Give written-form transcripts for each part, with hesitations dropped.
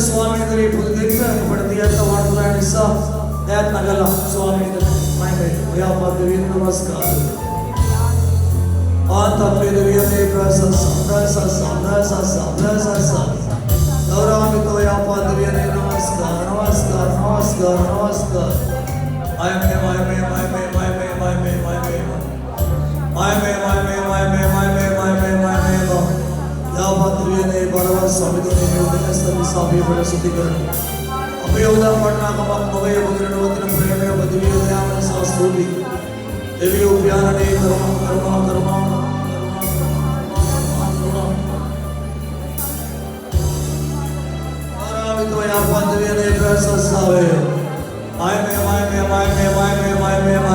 स्वामी तरी पुदित पडती आता वाटलायसा त्यात नगला स्वामी तरी माय या पादवी नमस्कार आता पेदवी ने प्रसस गौरव तो या पादवी ने नमस्कार नमस्कार नमस्कार नमस्कार माय या पादवी ने बरवा स्वामी तो ने उदयस्तमी साबी पर सुतिकरण अभियोदा पटना कमक नवे मुद्रणवतन प्रेम बदवी उदयामन सास्तुति देवी उपयान ने करुणा तो या पादवी ने प्रससावे माय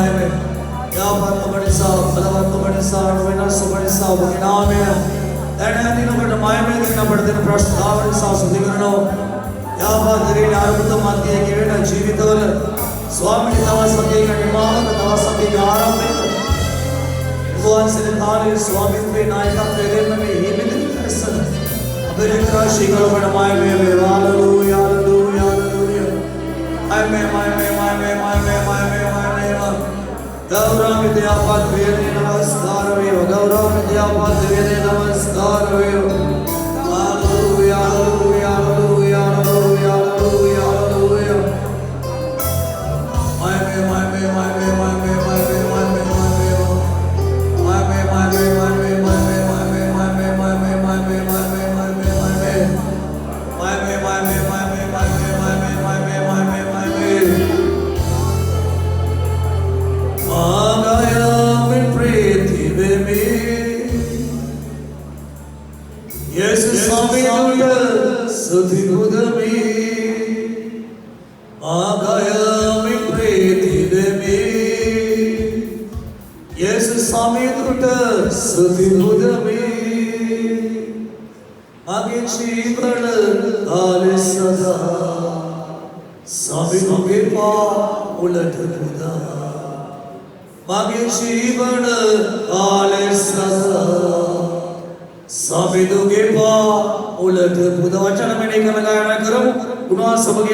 में या पाद बड़ी सा फलवत बड़ी सा वेना सुबड़ी सा नाम है एने दिन बट माय में दिन पड़ते प्रस्ताव सा सुधिकरणो या पादरी आरंभ माते केवल जीवितवल स्वामी तवसके निर्माण तवसके आरंभ भगवान से ताले स्वामी पे नायका प्रेरण में हिमित करसन अबरित्रा शिखर बड़ माय में हालेलुया हालेलुया हालेलुया गौरव विद्या पादवी ने नमस्कार वे गौरव विद्या पादवी ने नमस्कार वे hallelujah hallelujah hallelujah hallelujah hallelujah hallelujah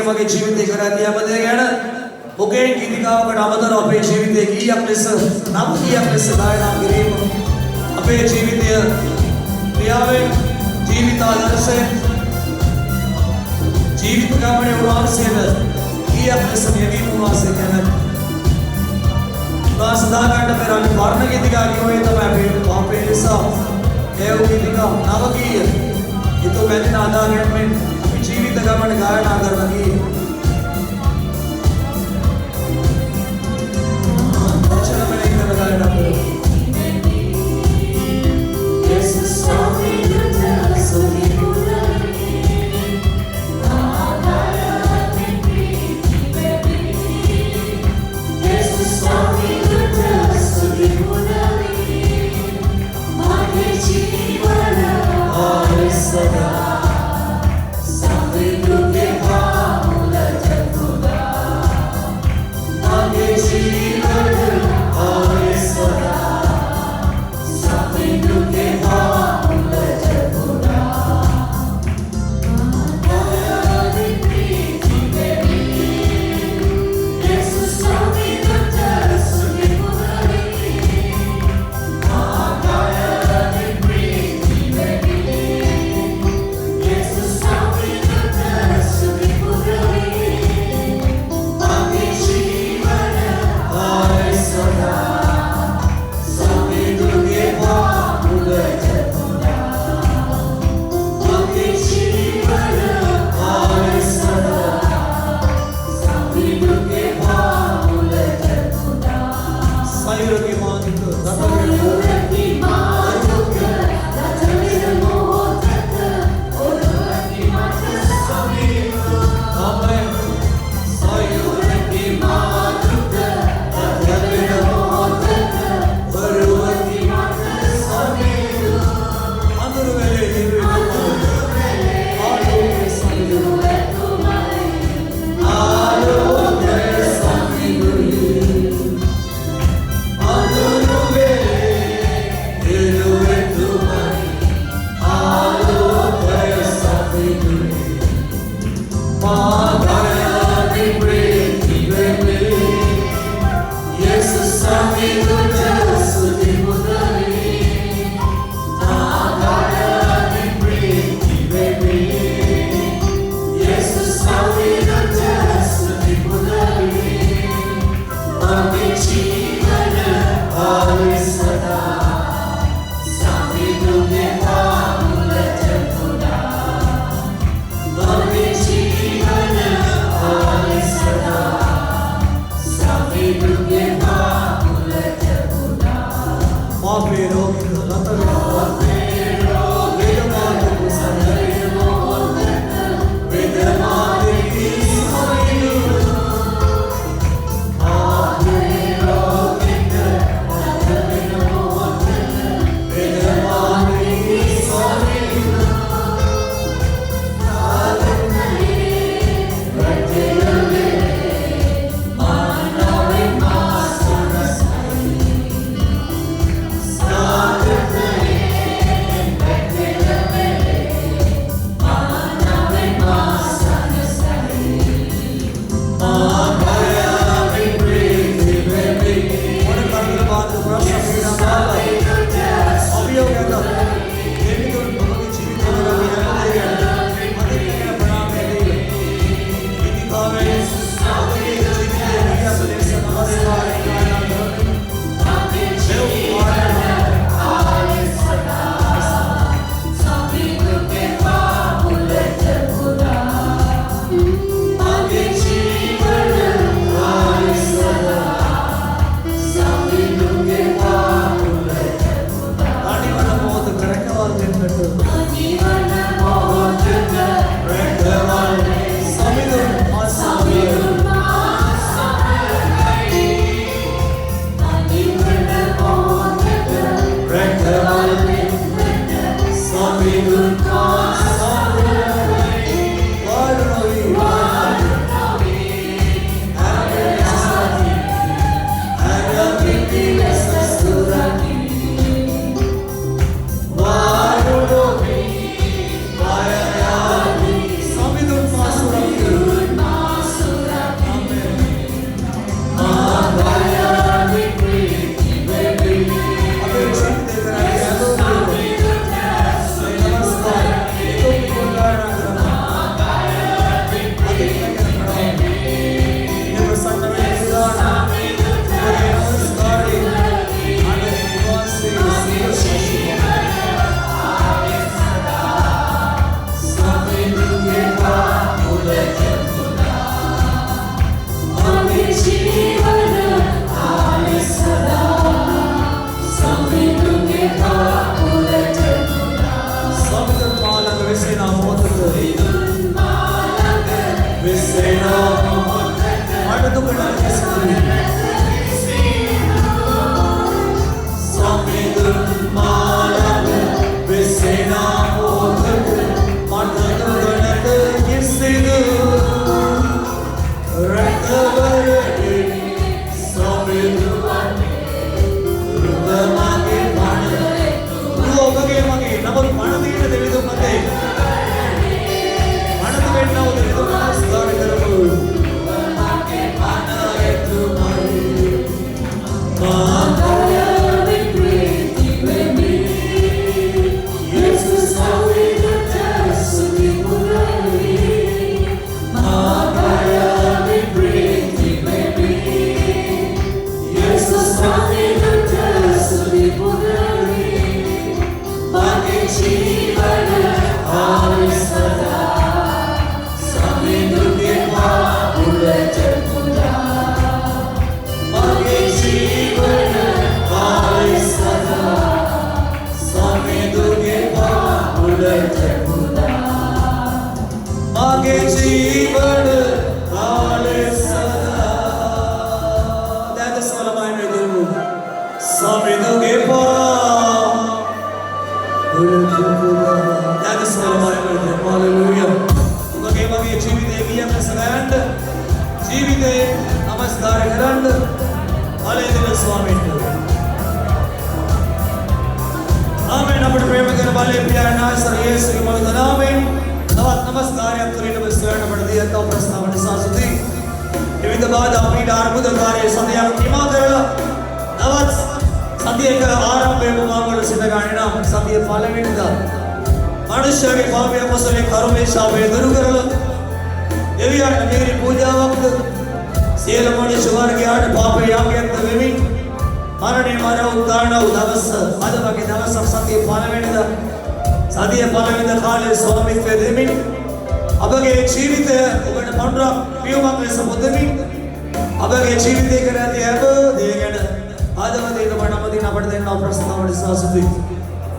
मगे जीवित कराती मध्ये घेणं ओके गीतिका नामधर अपे जीवित की आपले नाम की आपले सदाय नाम गिरीम अपे जीवित प्रियावे जीवित आदर से जीवित का बड़े उड़ान से न की आपले समेगी उड़ान से कहना ना सदा कांड मेरा वार्ण गीतिका की हुई तो मैं भी वहाँ पे ऐसा एव गीतिका नाम की ये तो मैंने आधा गेट में जीवित का मन गायन आकर लगी अच्छा मैंने एक गायन आकर यस स्वामी दुर्गा सोनी पुरानी आधार प्रीति बेबी यस स्वामी दुर्गा सोनी पुरानी मागे जीवन और सदा Free.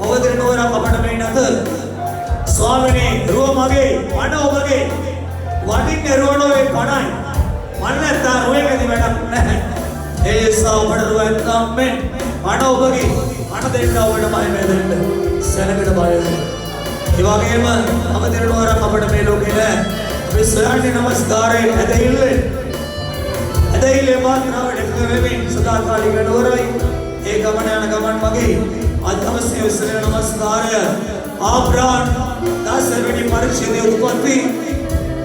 අවදින නොවන අපට මේ නැත ස්වාමිනේ රුව මගේ මන ඔබගේ වඩින්නේ රුවනෝවේ පණයි මන් නැත්තා රුවේකදී වැඩක් නැහැ ඒ නිසා ඔබට රුව නැත්නම් මේ මන ඔබගේ මන දෙන්න ඔබට බය වෙන්න සැලකට බය වෙන්න ඒ වගේම අවදින නොවන අපට මේ ලෝකේ නැහැ අපි සයන්ගේ නමස්කාරය ඇදහිල්ලේ මාත්‍රාවට එකතු වෙමින් සදාකාලික නොවරයි ඒ ගමන යන ගමන් මගේ අදවසේ උසලේ නමස්කාරය ආබ්‍රාහ්ම දාසවෙනි පරිච්ඡේදයේ උත්පත්ති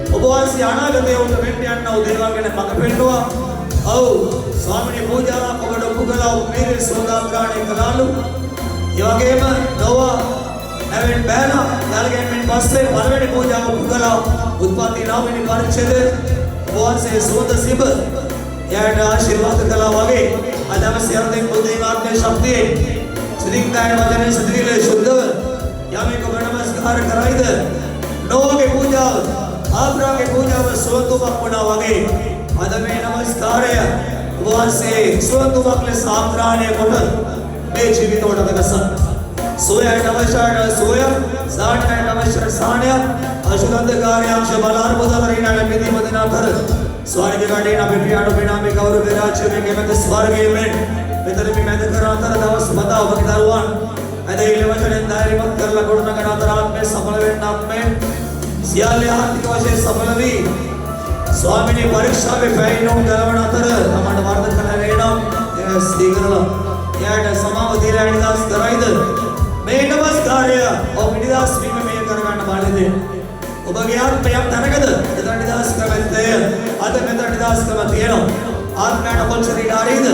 ඔබ වහන්සේ අනාගතයේ උන්ට වෙන්න යන උදේවා ගැන මඟ පෙන්නවා ඔව් ස්වාමිනේ පූජාවක් ඔබට ඔප්පු කළා මේ සෝදාග්‍රහණය කළාලු ඒ වගේම නොවා නැවෙන් බෑලා යාලගෙන් පස්සේ පළවෙනි පූජාව ඔප්පු කළා උත්පත්ති 9 වෙනි පරිච්ඡේදයේ ඔබ වහන්සේ සෝද සිබ එයාට ආශිර්වාද කළා වගේ අදවසේ යන්නේ බුද්ධේ ආත්මේ ශක්තිය සිතින්කාය වදනේ සිතිවිලි සුද්ධව යමෙක් ඔබ නමස්කාර කරයිද නොවගේ පූජාව ආබ්‍රාහගේ පූජාව සුවඳුමක් වුණා වගේ අද මේ නමස්කාරය ඔබ වහන්සේ සුවඳුමක් ලෙස ආග්‍රහණය කොට මේ ජීවිතවලට දකසන් සෝයයට අවශ්‍ය සෝය සාණයට අවශ්‍ය සාණය අශුද්ධකාර්යාංශ බලාර්බුදවරිනාල පිටිමදනා කර ස්වර්ග ගඩේන අපේ පියාණෝ පිනාමේ ගෞරව රාජ්‍යයෙන් ගෙමෙත ස්වර්ගයේ මෙන් මෙතන මේ මැද කර අතර දවස් බදා ඔබගේ දරුවන් අද ඊළ වචනෙන් ධෛර්යමත් කරලා ගොඩනගන අතර ආත්මේ සඵල වෙන්නක් මේ සියල්ල ආර්ථික වශයෙන් සඵල වී ස්වාමිනේ පරීක්ෂාවේ පැමිණුම් ගලවන අතර තමන්ට වර්ධ කළ වේනම් සීගරලා එයාට සමාව දීලා නිදාස් කරයිද මේ නමස්කාරය ඔබ නිදාස් වීම මේ කරගන්න බලද ඔබගේ ආත්මයක් තනකද එතන නිදාස් කරන්නේ අද මෙතන නිදාස් කරලා තියෙනවා ආත්මයට කොච්චර ඉඩාරීද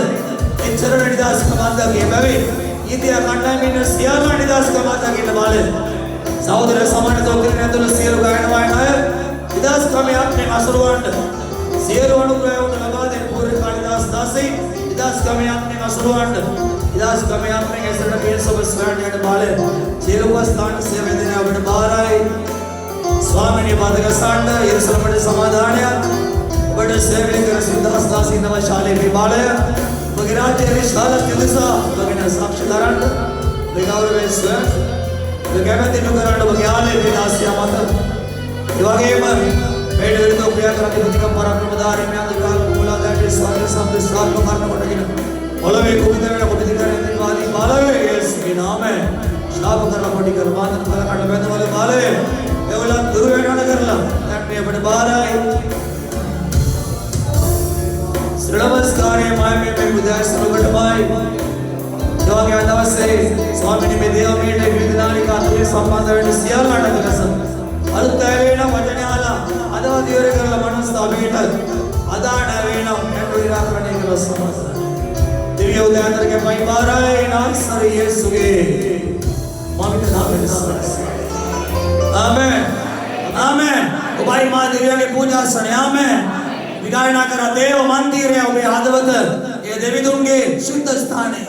එච්චර නිදාස් කමන්ද කියබැවේ ඊතියා කණ්ඩායමින් සියල්ල නිදාස් කමන්ද කියන බලද සහෝදර සමාන තෝකරණ ඇතුළු සියලු ගායනා අය නිදාස් ක්‍රමයක් මේ අසුරවන්ට සියලු අනුග්‍රහයන් ලබා දෙන පූර්ව කාලිදාස් දාසී නිදාස් ක්‍රමයක් මේ අසුරවන්ට නිදාස් ක්‍රමයක් මේ ඇසරණ පිය සබ ස්වයන්යට බලද සියලු ස්ථාන සේවයෙන් අපට බාරයි ස්වාමිනේ පාදක සාණ්ඩ යෙරුසලමට සමාදානය ඔබට සේවය කර සිද්ධාස් දාසී නම ශාලේ විපාලය ඔබගේ රාජ්‍ය විශාල කිලසා ඔබගෙන සාක්ෂි දරන්න ඔබ ගෞරවයෙන් ස්වයන් කැමැති නොකරන්න ඔබගේ ආලේ විලාසිය මත ඒ වගේම මේ විරුද්ධ ක්‍රියා කරන ප්‍රතිකම් පරාක්‍රමධාරී මේ අධිකාර මූලාධාරී ස්වර්ග සම්ප්ද ස්ථාපන කරන කොටගෙන ඔලවේ කුපිත වෙන කුපිත කරන වාදී බාලවේ යේසුගේ නාමයෙන් ශාප කරන කොටි කර මාතන කල කඩ බැඳවල බාලවේ ඒවලන් දුර වෙනවන කරලා දැන් මේ අපිට බාරයි ශ්‍රවස්කාරයේ මායමේ මේ බුදාස් රොබටමයි දවගේ දවසේ ස්වාමිනේ මේ දේවමීට විවිධානික අතුලේ සම්බන්ධ වෙන සියල්ලට දකස අලුත් ඇලේන වචනයාලා අදවදී ඉවර කරලා මනස අපේට අදාන වේන හැඬු ඉරාකරණය කළ සමස දිව්‍ය උදෑතරගේ පයි බාරයි නාසර යේසුගේ මමිත නාමයෙන් සරස් ආමෙන් ආමෙන් ඔබයි මා දිව්‍යගේ පූජාසනය ආමෙන් විගායනා කර දේව මන්දිරය ඔබේ හදවත ඒ දෙවිඳුන්ගේ සුද්ධ ස්ථානය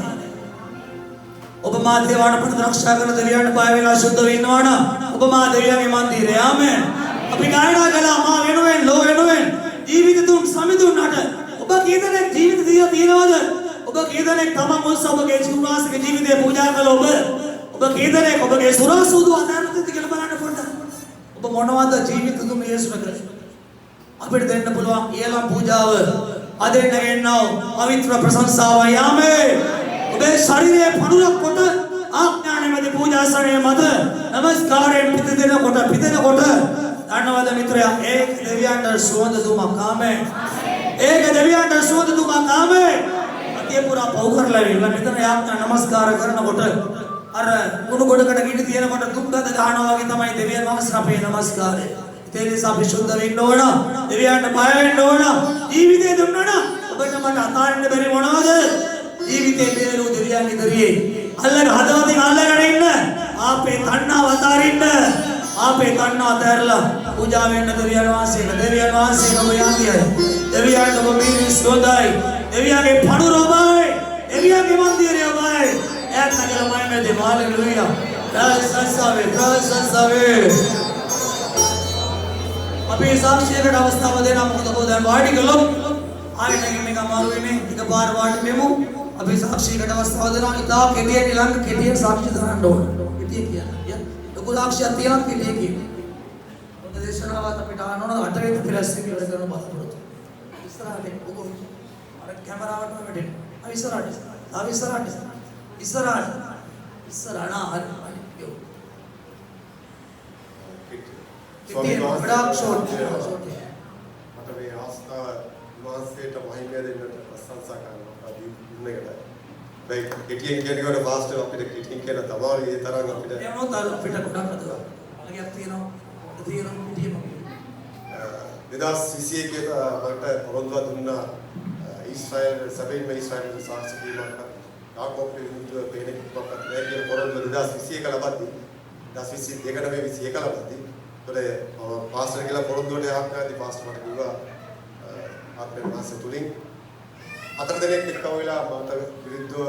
ඔබ මා දේවාන පට රක්ෂා කරන දෙවියන්ට බය වෙලා සුද්ධ වෙන්නවා නම් ඔබ මා දෙවියන්ගේ මන්දිරය ආමෙන් අපි ගායනා කළා මා වෙනුවෙන් ලෝ වෙනුවෙන් ජීවිත දුක් සමිඳුන්නට ඔබ කී දෙනෙක් ජීවිත දීලා තියෙනවද ඔබ කී දෙනෙක් තමන් ඔස්ස ඔබගේ ජීවනාසික ජීවිතේ පූජා කළ ඔබ කී දෙනෙක් ඔබගේ සුරාසූදු අදාරතුත් කියලා බලන්න පොඩ්ඩක් ඔබ මොනවද ජීවිත දුම යේසුන කරේ අපිට දෙන්න පුළුවන් ඊළම් පූජාව අදෙන් නැගෙන්නව පවිත්‍ර ප්‍රශංසාව ආමෙන් ඔබේ ශරීරයේ පණුරක් කොට ආඥානෙමෙති පූජාසනයේ මත නමස්කාරයෙන් පිටෙනකොට දන්නවද මිත්‍රයා ඒක දෙවියන්ට සුවඳ දුමක් ආමෙන් ඒක දෙවියන්ට සුවඳ දුමක් ආමෙන් අතිය පුරා පව් කරලා ඉන්න මෙතන ආඥා නමස්කාර කරනකොට අර කුණු ගොඩකට ගිනි තියෙනකොට දුක්ගත ගන්නවා වගේ තමයි දෙවියන් වහන්සේ අපේ නමස්කාරය ඒ නිසා අපි සුද්ධ වෙන්න ඕන දෙවියන්ට බය වෙන්න ඕන ජීවිතේ දුන්නා ඔබට මට අතාරින්න බැරි මොනවද ජීවිතේ බේරූ දෙවියන්ගේ දරියේ අල්ලගෙන හදවතින් අල්ලගෙන ඉන්න ආපේ තණ්හාව අතාරින්න ආපේ තණ්හාව අතහැරලා පූජා වෙන්න දෙවියන් වහන්සේට ඔබ යාතියයි දෙවියන්ට ඔබ මේ සෝදායි දෙවියන්ගේ පණුරොබයි දෙවියන්ගේ මන්දිරය ඔබයි ඈත් නගලා මයි මේ හාලෙලූයා ප්‍රශංසාවේ අපි සාක්ෂියකට අවස්ථාව දෙනවා මොකද දැන් වාඩි කළොත් ආයෙත් මේක අමාරු වෙන්නේ එකපාර වාඩි වෙමු අපි සාක්ෂියකට අවස්ථාව දෙනවා ඉතා කෙටියෙන් ඊළඟ කෙටියෙන් සාක්ෂි දාන්න ඕනේ යුක්තිය කියන්නේ. ලොකු දාක්ෂයක් තියෙනවා පිළිය කියන්නේ. මොකද දේශනාවත් අපිට අහනවන 8 වෙනි පිරස්සේ ඉවර කරන බලාපොරොත්තු. ඉස්සරහට ඔබ අර කැමරාවට වැටෙන්න. ඉස්සරහට. ඉස්සරහට නා හරි. ස්වාමීන් වහන්සේ මට මේ ආස්ථාව වහන්සේට මහිමය දෙන්නට ප්‍රශංසා කරනවා දිනෙකට. මේ කෙටියෙන් කියනකොට ෆාස්ට් අපිට කෙටියෙන් කියන තමයි ඒ තරම් අපිට එනොත් අපිට ගොඩක් අදලා. අලගයක් තියෙනවා. කෙටියම. 2021 මට පොරොන්දුව දුන්නා ඊශ්‍රායල් සැබවින්ම ඊශ්‍රායල් සාක්ෂි දීමක් යාකෝබ් විරුද්ධව පේන කිව්වක් නැහැ කියන පොරොන්දුව 2021 ලබද්දී 2022 මේ 21 ලබද්දී ඒතකොට පාස්ටර් කියලා පොරොන්දුවට යාක් කරද්දී පාස්ටර් මට කිව්වා ආත්මේ මාසෙ තුලින් 4 දිනක් එක්ක වෙලා මට විරුද්ධව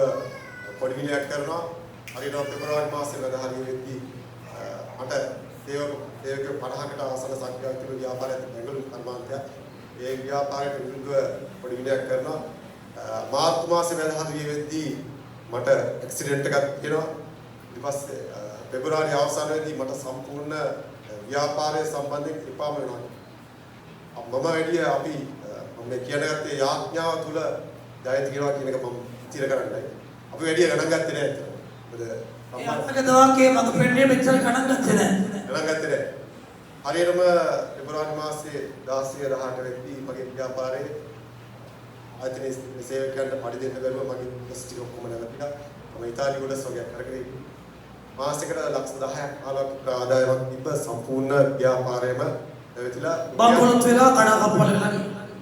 පොඩි විනයක් කරනවා හරියට පෙබරවාරි මාසෙ වැඩ හරිය වෙද්දී මට සේවක 50කට ආසන සංඛ්‍යාවක් තිබුණු ව්‍යාපාරයක් බැංගලුරු කර්මාන්තය ඒ ව්‍යාපාරයට විරුද්ධව පොඩි විනයක් කරනවා මාර්තු මාසෙ වැඩ හරිය වෙද්දී මට ඇක්සිඩන්ට් එකක් තියෙනවා ඊට පස්සේ පෙබරවාරි අවසානයේදී මට සම්පූර්ණ ව්‍යාපාරය සම්බන්ධයෙන් එපාම වෙනවා මම වැඩි අපි මම කියන ගත්තේ යාඥාව තුල ජයති කියනවා කියන එක මම ඉතිර කරන්නයි අපි වැඩි ගණන් ගත්තේ නැහැ මොකද අපේ දවාකේ මම පෙන්නේ මෙච්චර ගණන් ගත්තේ නැහැ හරියටම පෙබරවාරි මාසයේ 16 18 වෙනිදා මගේ ව්‍යාපාරයේ ආයතනයේ සේවකයන්ට පඩි දෙන්න බැරුව මගේ කොස්ට් ටික ඔක්කොම නැවතිලා මම ඉතාලිය වල සෝගයක් කරගෙන මාසෙකට ලක්ෂ 10ක් ආදායමක් තිබ්බ සම්පූර්ණ ව්‍යාපාරයම නැවතිලා බංකොලොත් වෙලා කඩා කප්පල වෙලා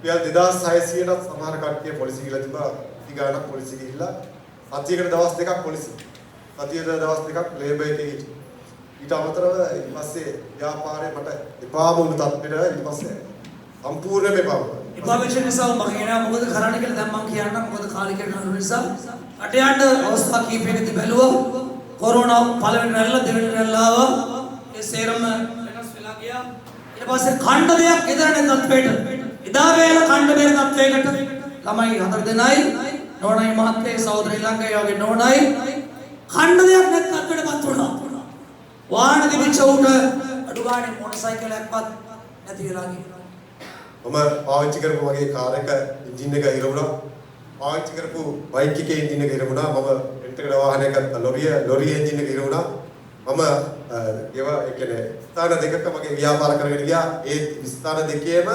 ගියා 2600ට සමහර කට්ටිය පොලිසිය ගිහලා තිබ්බා ඉතිගානක් පොලිසිය ගිහිල්ලා සතියකට දවස් දෙකක් පොලිසිය සතියකට දවස් දෙකක් ලේබර් එකේ ඊට අමතරව ඊට පස්සේ ව්‍යාපාරේ මට එපාම වුණු තත්ත්වෙට ඊට පස්සේ සම්පූර්ණයෙන්ම එපා වුණා. එපා වෙච්ච නිසා මම කියනවා මොකද කරන්න කියලා දැන් මම කියන්නම් මොකද කාලිකයට යන නිසා අටයන්ට අවස්ථා කීපයකදී බැලුවා කොරෝනා පළවෙනි රැල්ල දෙවෙනි රැල්ල ආවා ඒ සේරම වෙනස් වෙලා ගියා ඊට පස්සේ ඛණ්ඩ දෙයක් ඉදරන තත්ත්වයට ඉදා වේල ඛණ්ඩ දෙයක් තත්ත්වයකට ළමයි 4 දෙනයි නෝනයි මහත්තයේ සහෝදර ඊළඟයි වගේ නෝනයි ඛණ්ඩ දෙයක් නැත් තත්ත්වයටපත් වුණා. වාහන දිවිච්ච උට අඩු ගානේ මොටරසයිකලයක්වත් නැති වෙලා ගියා. මම පාවිච්චි කරපු මගේ කාර් එක එන්ජින් එක ඉරවුණා. පාවිච්චි කරපු බයික් එකේ එන්ජින් එක ඉරවුණා. මම රෙන්ට් එකට වාහනයක ලොරිය එන්ජින් එක ඉරවුණා. මම ඒවා ඒ කියන්නේ ස්ථාන දෙකක මගේ ව්‍යාපාර කරගෙන ගියා. ඒ ස්ථාන දෙකේම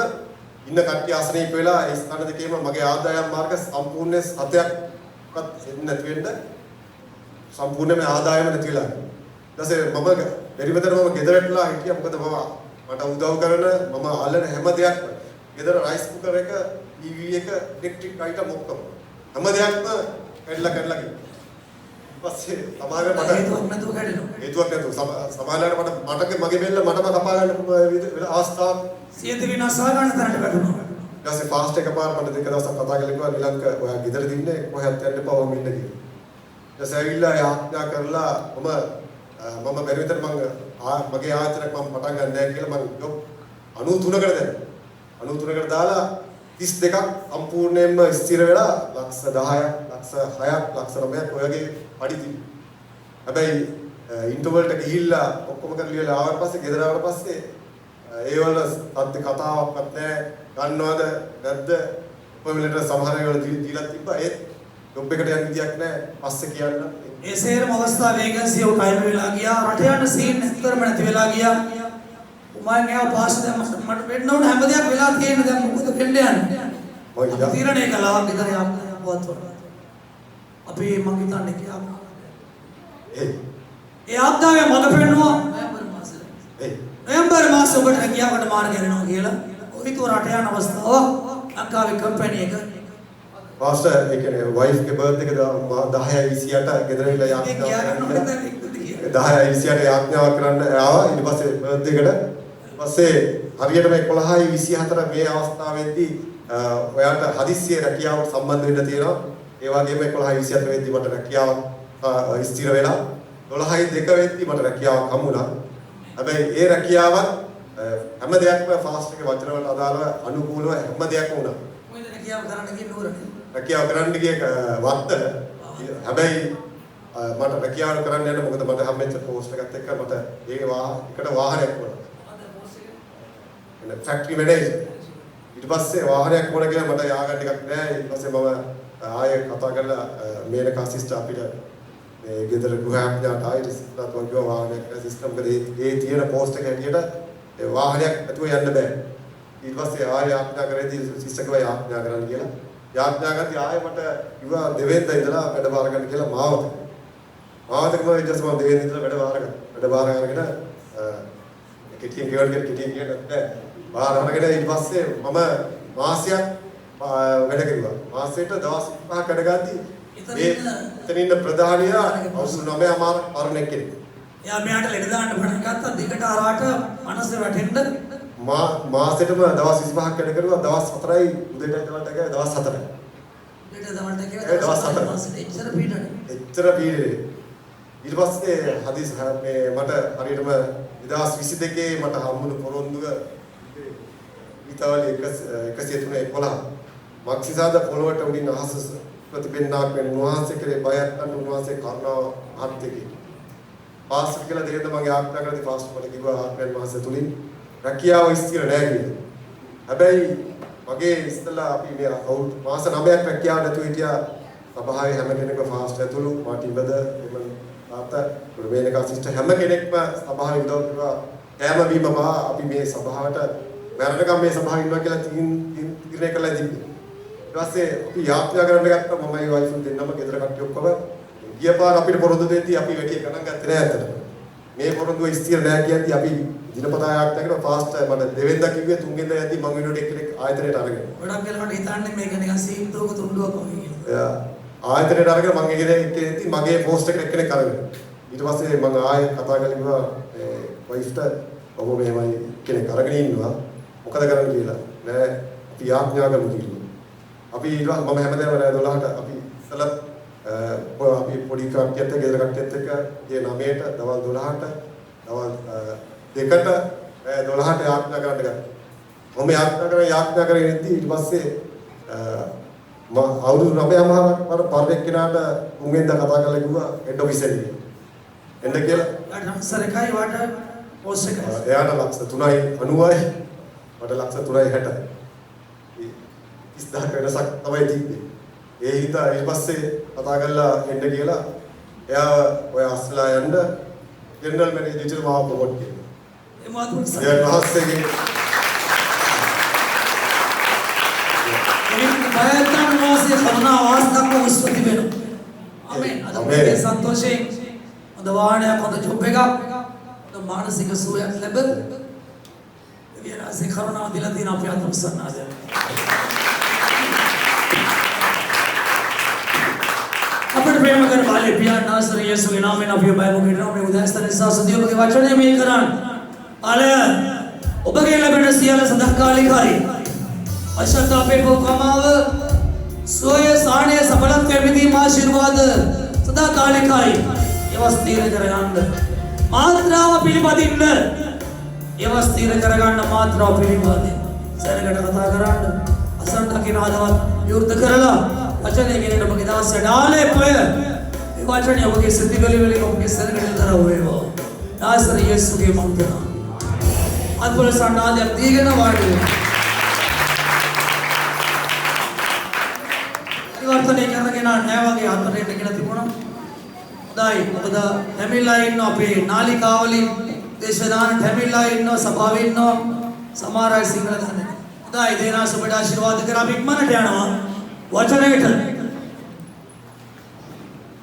ඉන්න කට්ටිය ආසනීප වෙලා ඒ ස්ථාන දෙකේම මගේ ආදායම් මාර්ග සම්පූර්ණ 7ක්වත් එන්නේ නැති වෙන්න සම්පූර්ණයෙන්ම ආදායම නැති වෙලා. ඊටසේ මම පරිමතර මම ගෙදරටලා හිටියා මොකද මට උදව් කරන මම අල්ලන හැම දෙයක්ම ගෙදර රයිස් කුකර් එක ටීවී එක ඉලෙක්ට්‍රික් අයිටම් ඔක්කොම හැම දෙයක්ම කඩලා ගියා. ඊපස්සේ සමහරවිට මට හේතුවක් නැතුව කැඩෙනවා. හේතුවක් නැතුව සමහරවිට මට මගේ බෙල්ල මටම කපා ගන්න අවස්ථාවක් සියත විනාශ ගන්න තරට වැටුණා. ඊටසේ ෆාස්ට් එකපාර මට දෙක දවසක් කතා කරලා කිව්වා නිලංක ඔයා ගෙදර දින්නේ කොහෙවත් යන්න එපා වම ඉන්න කියලා. ඊටසේ ඇවිල්ලා යාඥා කරලා මම පරිවිතර මගේ ආයතනයක් මම පටන් ගන්න නැහැ කියලා මම 93කට දැන් 93කට දාලා 32ක් සම්පූර්ණයෙන්ම ස්ථිර වෙලා ලක්ෂ 10ක් ලක්ෂ 6ක් ලක්ෂ 9ක් ඔයගේ පඩි තිබුණා. හැබැයි ඉන්ටර්වල්ට ගිහිල්ලා ඔක්කොම කරලා ආවට පස්සේ ගෙදර ආවට පස්සේ ඒ වල සත්‍ය කතාවක්වත් නැහැ. ගන්නවද නැද්ද කොහොමලට සමහර ඒවා දීලා තිබ්බා ඒත් ජොබ් එකට යන්න විදියක් නැහැ. පස්සේ කියන්න ඒ සේරම අවස්ථා වේගන්සිය උට අයින් වෙලා ගියා. රට යන සීන් ඇත්තටම නැති වෙලා ගියා. මම ගියා පාස් දැන් මට වෙන්න ඕන හැම දෙයක් වෙලා තියෙන දැන් මොකද වෙන්න යන්නේ? මම තීරණය කළා ගෙදර යන්න පොත් වල. අපි මං හිතන්නේ කියා. ඒ ආත්තාවේ මඟ පෙන්නවා නොවැම්බර් මාසෙ ඔබට රැකියාවට මාර්ග වෙනවා කියලා. ඔය විතර රට යන අවස්ථාව ලංකාවේ කම්පැනි එක පාස්ටර් ඒ කියන්නේ වයිෆ් ගේ බර්ත් එක 10යි 28 ගෙදර ඉලා යාඥාවක් 10යි 28 යාඥාවක් කරන්න ආවා. ඊට පස්සේ බර්ත් එකට පස්සේ හරියට මේ 11යි 24 මේ අවස්ථාවේදී ඔයාට හදිස්සිය රැකියාවට සම්බන්ධ වෙන්න තියෙනවා. ඒ වගේම 11යි 24 වෙද්දී මට රැකියාවක් ස්ථිර වෙලා 12යි 2 වෙද්දී මට රැකියාවක් හම්බුණා. හැබැයි ඒ රැකියාවත් හැම දෙයක්ම ෆාස්ට් එකේ වචන වලට අදාළව අනුකූලව හැම දෙයක්ම වුණා. මොකද රැකියාව කරන්න ගියේ නුවරට? රැකියාව කරන්න ගිය වත්තල හැබැයි මට රැකියාව කරන්න යන්න මොකද මට හැමෙච්ච පෝස්ට් එකත් එක්ක මට ඒ එකට වාහනයක් වුණා. එන ෆැක්ටරි මැනේජර්. ඊට පස්සේ වාහනයක් වුණා කියලා මට යාගන්න එකක් නෑ. ඊට පස්සේ මම ආයෙ කතා කරලා මේනකා සිස්ටර් අපිට මේ ගෙදර ගෘහඥාට ආයෙත් වගේ වාහනයක් සිස්ටම් කරේ ඒ තියෙන පෝස්ට් එක හැටියට ඒ වාහනයක් නැතුව යන්න බෑ. ඊට පස්සේ ආයෙ ආඥා කරේදී සිස්ටර් කිව්වා ආඥා කරන්න කියලා. යාඥා කරද්දී ආයෙ මට කිව්වා දෙවෙන්ද ඉඳලා වැඩ බාර ගන්න කියලා මාවත. මාවතකම ඉඳලා මම දෙවෙන්ද ඉඳලා වැඩ බාර ගත්තා. වැඩ බාර අරගෙන කෙටියෙන් නෑ. බාර අරගෙන ඊට පස්සේ මම මාසයක් වැඩ කරුවා. මාසෙට දවස් 5ක් වැඩ ගද්දී එතන ඉන්න ප්‍රධානියා අවුරුදු 9 මරණයක් කෙනෙක්. එයා මෙයාට ලෙඩ දාන්න පටන් ගත්තා. දිගට ආවට මනස වැටෙන්න මාසෙටම දවස් 25ක් වැඩ කරුවා. දවස් 4යි උදේට ඉඳලා දවස් 4යි. උදේට දවල්ට කියලා දවස් 4. එච්චර පීඩනේ. එච්චර පීඩනේ. ඊට පස්සේ හදිස් මේ මට හරියටම 2022 මට හම්බුණු පොරොන්දුව ඉතාලි 103:11 මක්සිසාද පොළොවට උඩින් අහස ප්‍රතිපෙන්නාක් වෙන උන්වහන්සේ කෙරේ බයක් ගන්න උන්වහන්සේ කරුණාව ආත්තිකේ පාස්ටර් කියලා දෙහෙන්ද මගේ ආඥා කරලා පාස්ටර් මට කිව්වා ආත්මයන් වහන්සේ තුලින් රැකියාව ස්ථිර නැහැ කියලා. හැබැයි මගේ ඉස්සලා අපි මේ අවුරුදු මාස 9ක් රැකියාව නැතුව හිටියා. සභාවේ හැම කෙනෙක්ම පාස්ටර් ඇතුළු මාටිබද එමන් තාත්තා මේනකා සිස්ටර් හැම කෙනෙක්ම සභාවේ උදව් කරා. කෑම බීම පහ අපි මේ සභාවට මරණකම් මේ සභාවේ ඉන්නවා කියලා තීරණය කළා ඉතින්. ඊට පස්සේ අපි යාත්‍රා කරන්න ගත්තා මමයි වයිෆ් දෙන්නම ගෙදර කට්ටිය ඔක්කොම ගිය පාර අපිට පොරොන්දු දෙද්දී අපි වැඩි ගණන් ගත්තේ නෑ අතට. මේ පොරොන්දුව ස්ථිර නෑ කියද්දී අපි දිනපතා යාත්‍රා කරලා ෆාස්ට් මට දෙවෙන්දා කිව්වේ තුන්වෙන්දා යද්දී මම වෙනුවට එක්කෙනෙක් ආයතනයට අරගෙන. ගොඩක් වෙලාවට හිතන්නේ මේක නිකන් සීම්තුවක තුණ්ඩුවක් වගේ කියලා. ආයතනයට අරගෙන මම එක්කෙනෙක් මගේ පෝස්ට් එකට එක්කෙනෙක් අරගෙන. ඊට පස්සේ මම ආයෙ කතා කරලා කිව්වා මේ වයිෆ්ට ඔබ මෙහෙමයි කෙනෙක් අරගෙන ඉන්නවා. මොකද කරන්න කියලා. නෑ අපි යාඥා කරමු කියලා. අපි ඊට පස්සේ මම හැමදාම රෑ 12ට අපි ඉස්සලා අපි පොඩි කට්ටියත් එක්ක ගෙදර කට්ටියත් එක්ක ගේ 9ට දවල් 12ට දවල් 2ට 12ට යාඥා කරන්න ගත්තා. මම යාඥා කරගෙන ඉඳී ඊට පස්සේ මම අවුරුදු 9මාර පරිවෙක් කෙනාට මුගෙන්ද කතා කරලා කිව්වා හෙඩ් ඔෆිස් එකේ එන්න කියලා. ඊට සරකයි වට පෝස්ට් එක. එයාට ලක්ෂ 3යි 90යි මට ලක්ෂ 3යි 60යි. 30000ක වෙනසක් තමයි තිබ්බේ. ඒ හින්දා ඊට පස්සේ කතා කරලා එන්න කියලා එයා ඔය අස්ලා යන්න ජෙනරල් මැනේජර් ඉතින් මාව ප්‍රොමෝට් කළා. ඒ මාතුන් ඒ මහත්සේගේ බයයන් වාසිය කරුණා වාස්තක්ව උස්පති වෙනවා. ආමෙන්. අද මේ සන්තෝෂයෙන් අද වාහනයක් හොඳ ජොබ් එකක් අද මානසික සුවයක් ලැබ විනාසේ කරුණාව දීලා තියෙන අපි අත උස්සන්නාද. අපේ ප්‍රේම කර बाले पिया नासर येसु के नाम में नबियो बाइबल के नाम में उदाहरण නිසා සදියෝ के වචනය මේ කරන් අල ඔබගේ ලැබෙන සියල්ල සදහකාලිකයි අශත අපේ කමාව සෝය සාණය සඵලත්වයේ විදීම ආශිර්වාද සදාකාලිකයි ඒවා ස්ථිර කරගන්න මාත්‍රාව පිළිපදින්න ඒවා ස්ථිර කරගන්න මාත්‍රාව පිළිපදින්න සරකට කතා කරන්න අසන්ත කිනාදවත් විවෘත කරලා वचने के लिए नमक दास से डाले पे वचने होगे सिद्धि गली गली होगे सरगड़ तरह हुए वो नासर यीशु के मंत्र अद्भुत संडाल जब दीगे ना वाटे इवार्थ नहीं करना के ना नया के हाथ में टेकना तिपुना दाई पता हेमिला इन्नो पे नाली कावली देशदान हेमिला इन्नो सभावी इन्नो समाराय सिंगल धने दाई देना सुबह आशीर्वाद करा बिकमन ध्यानवा वचनेट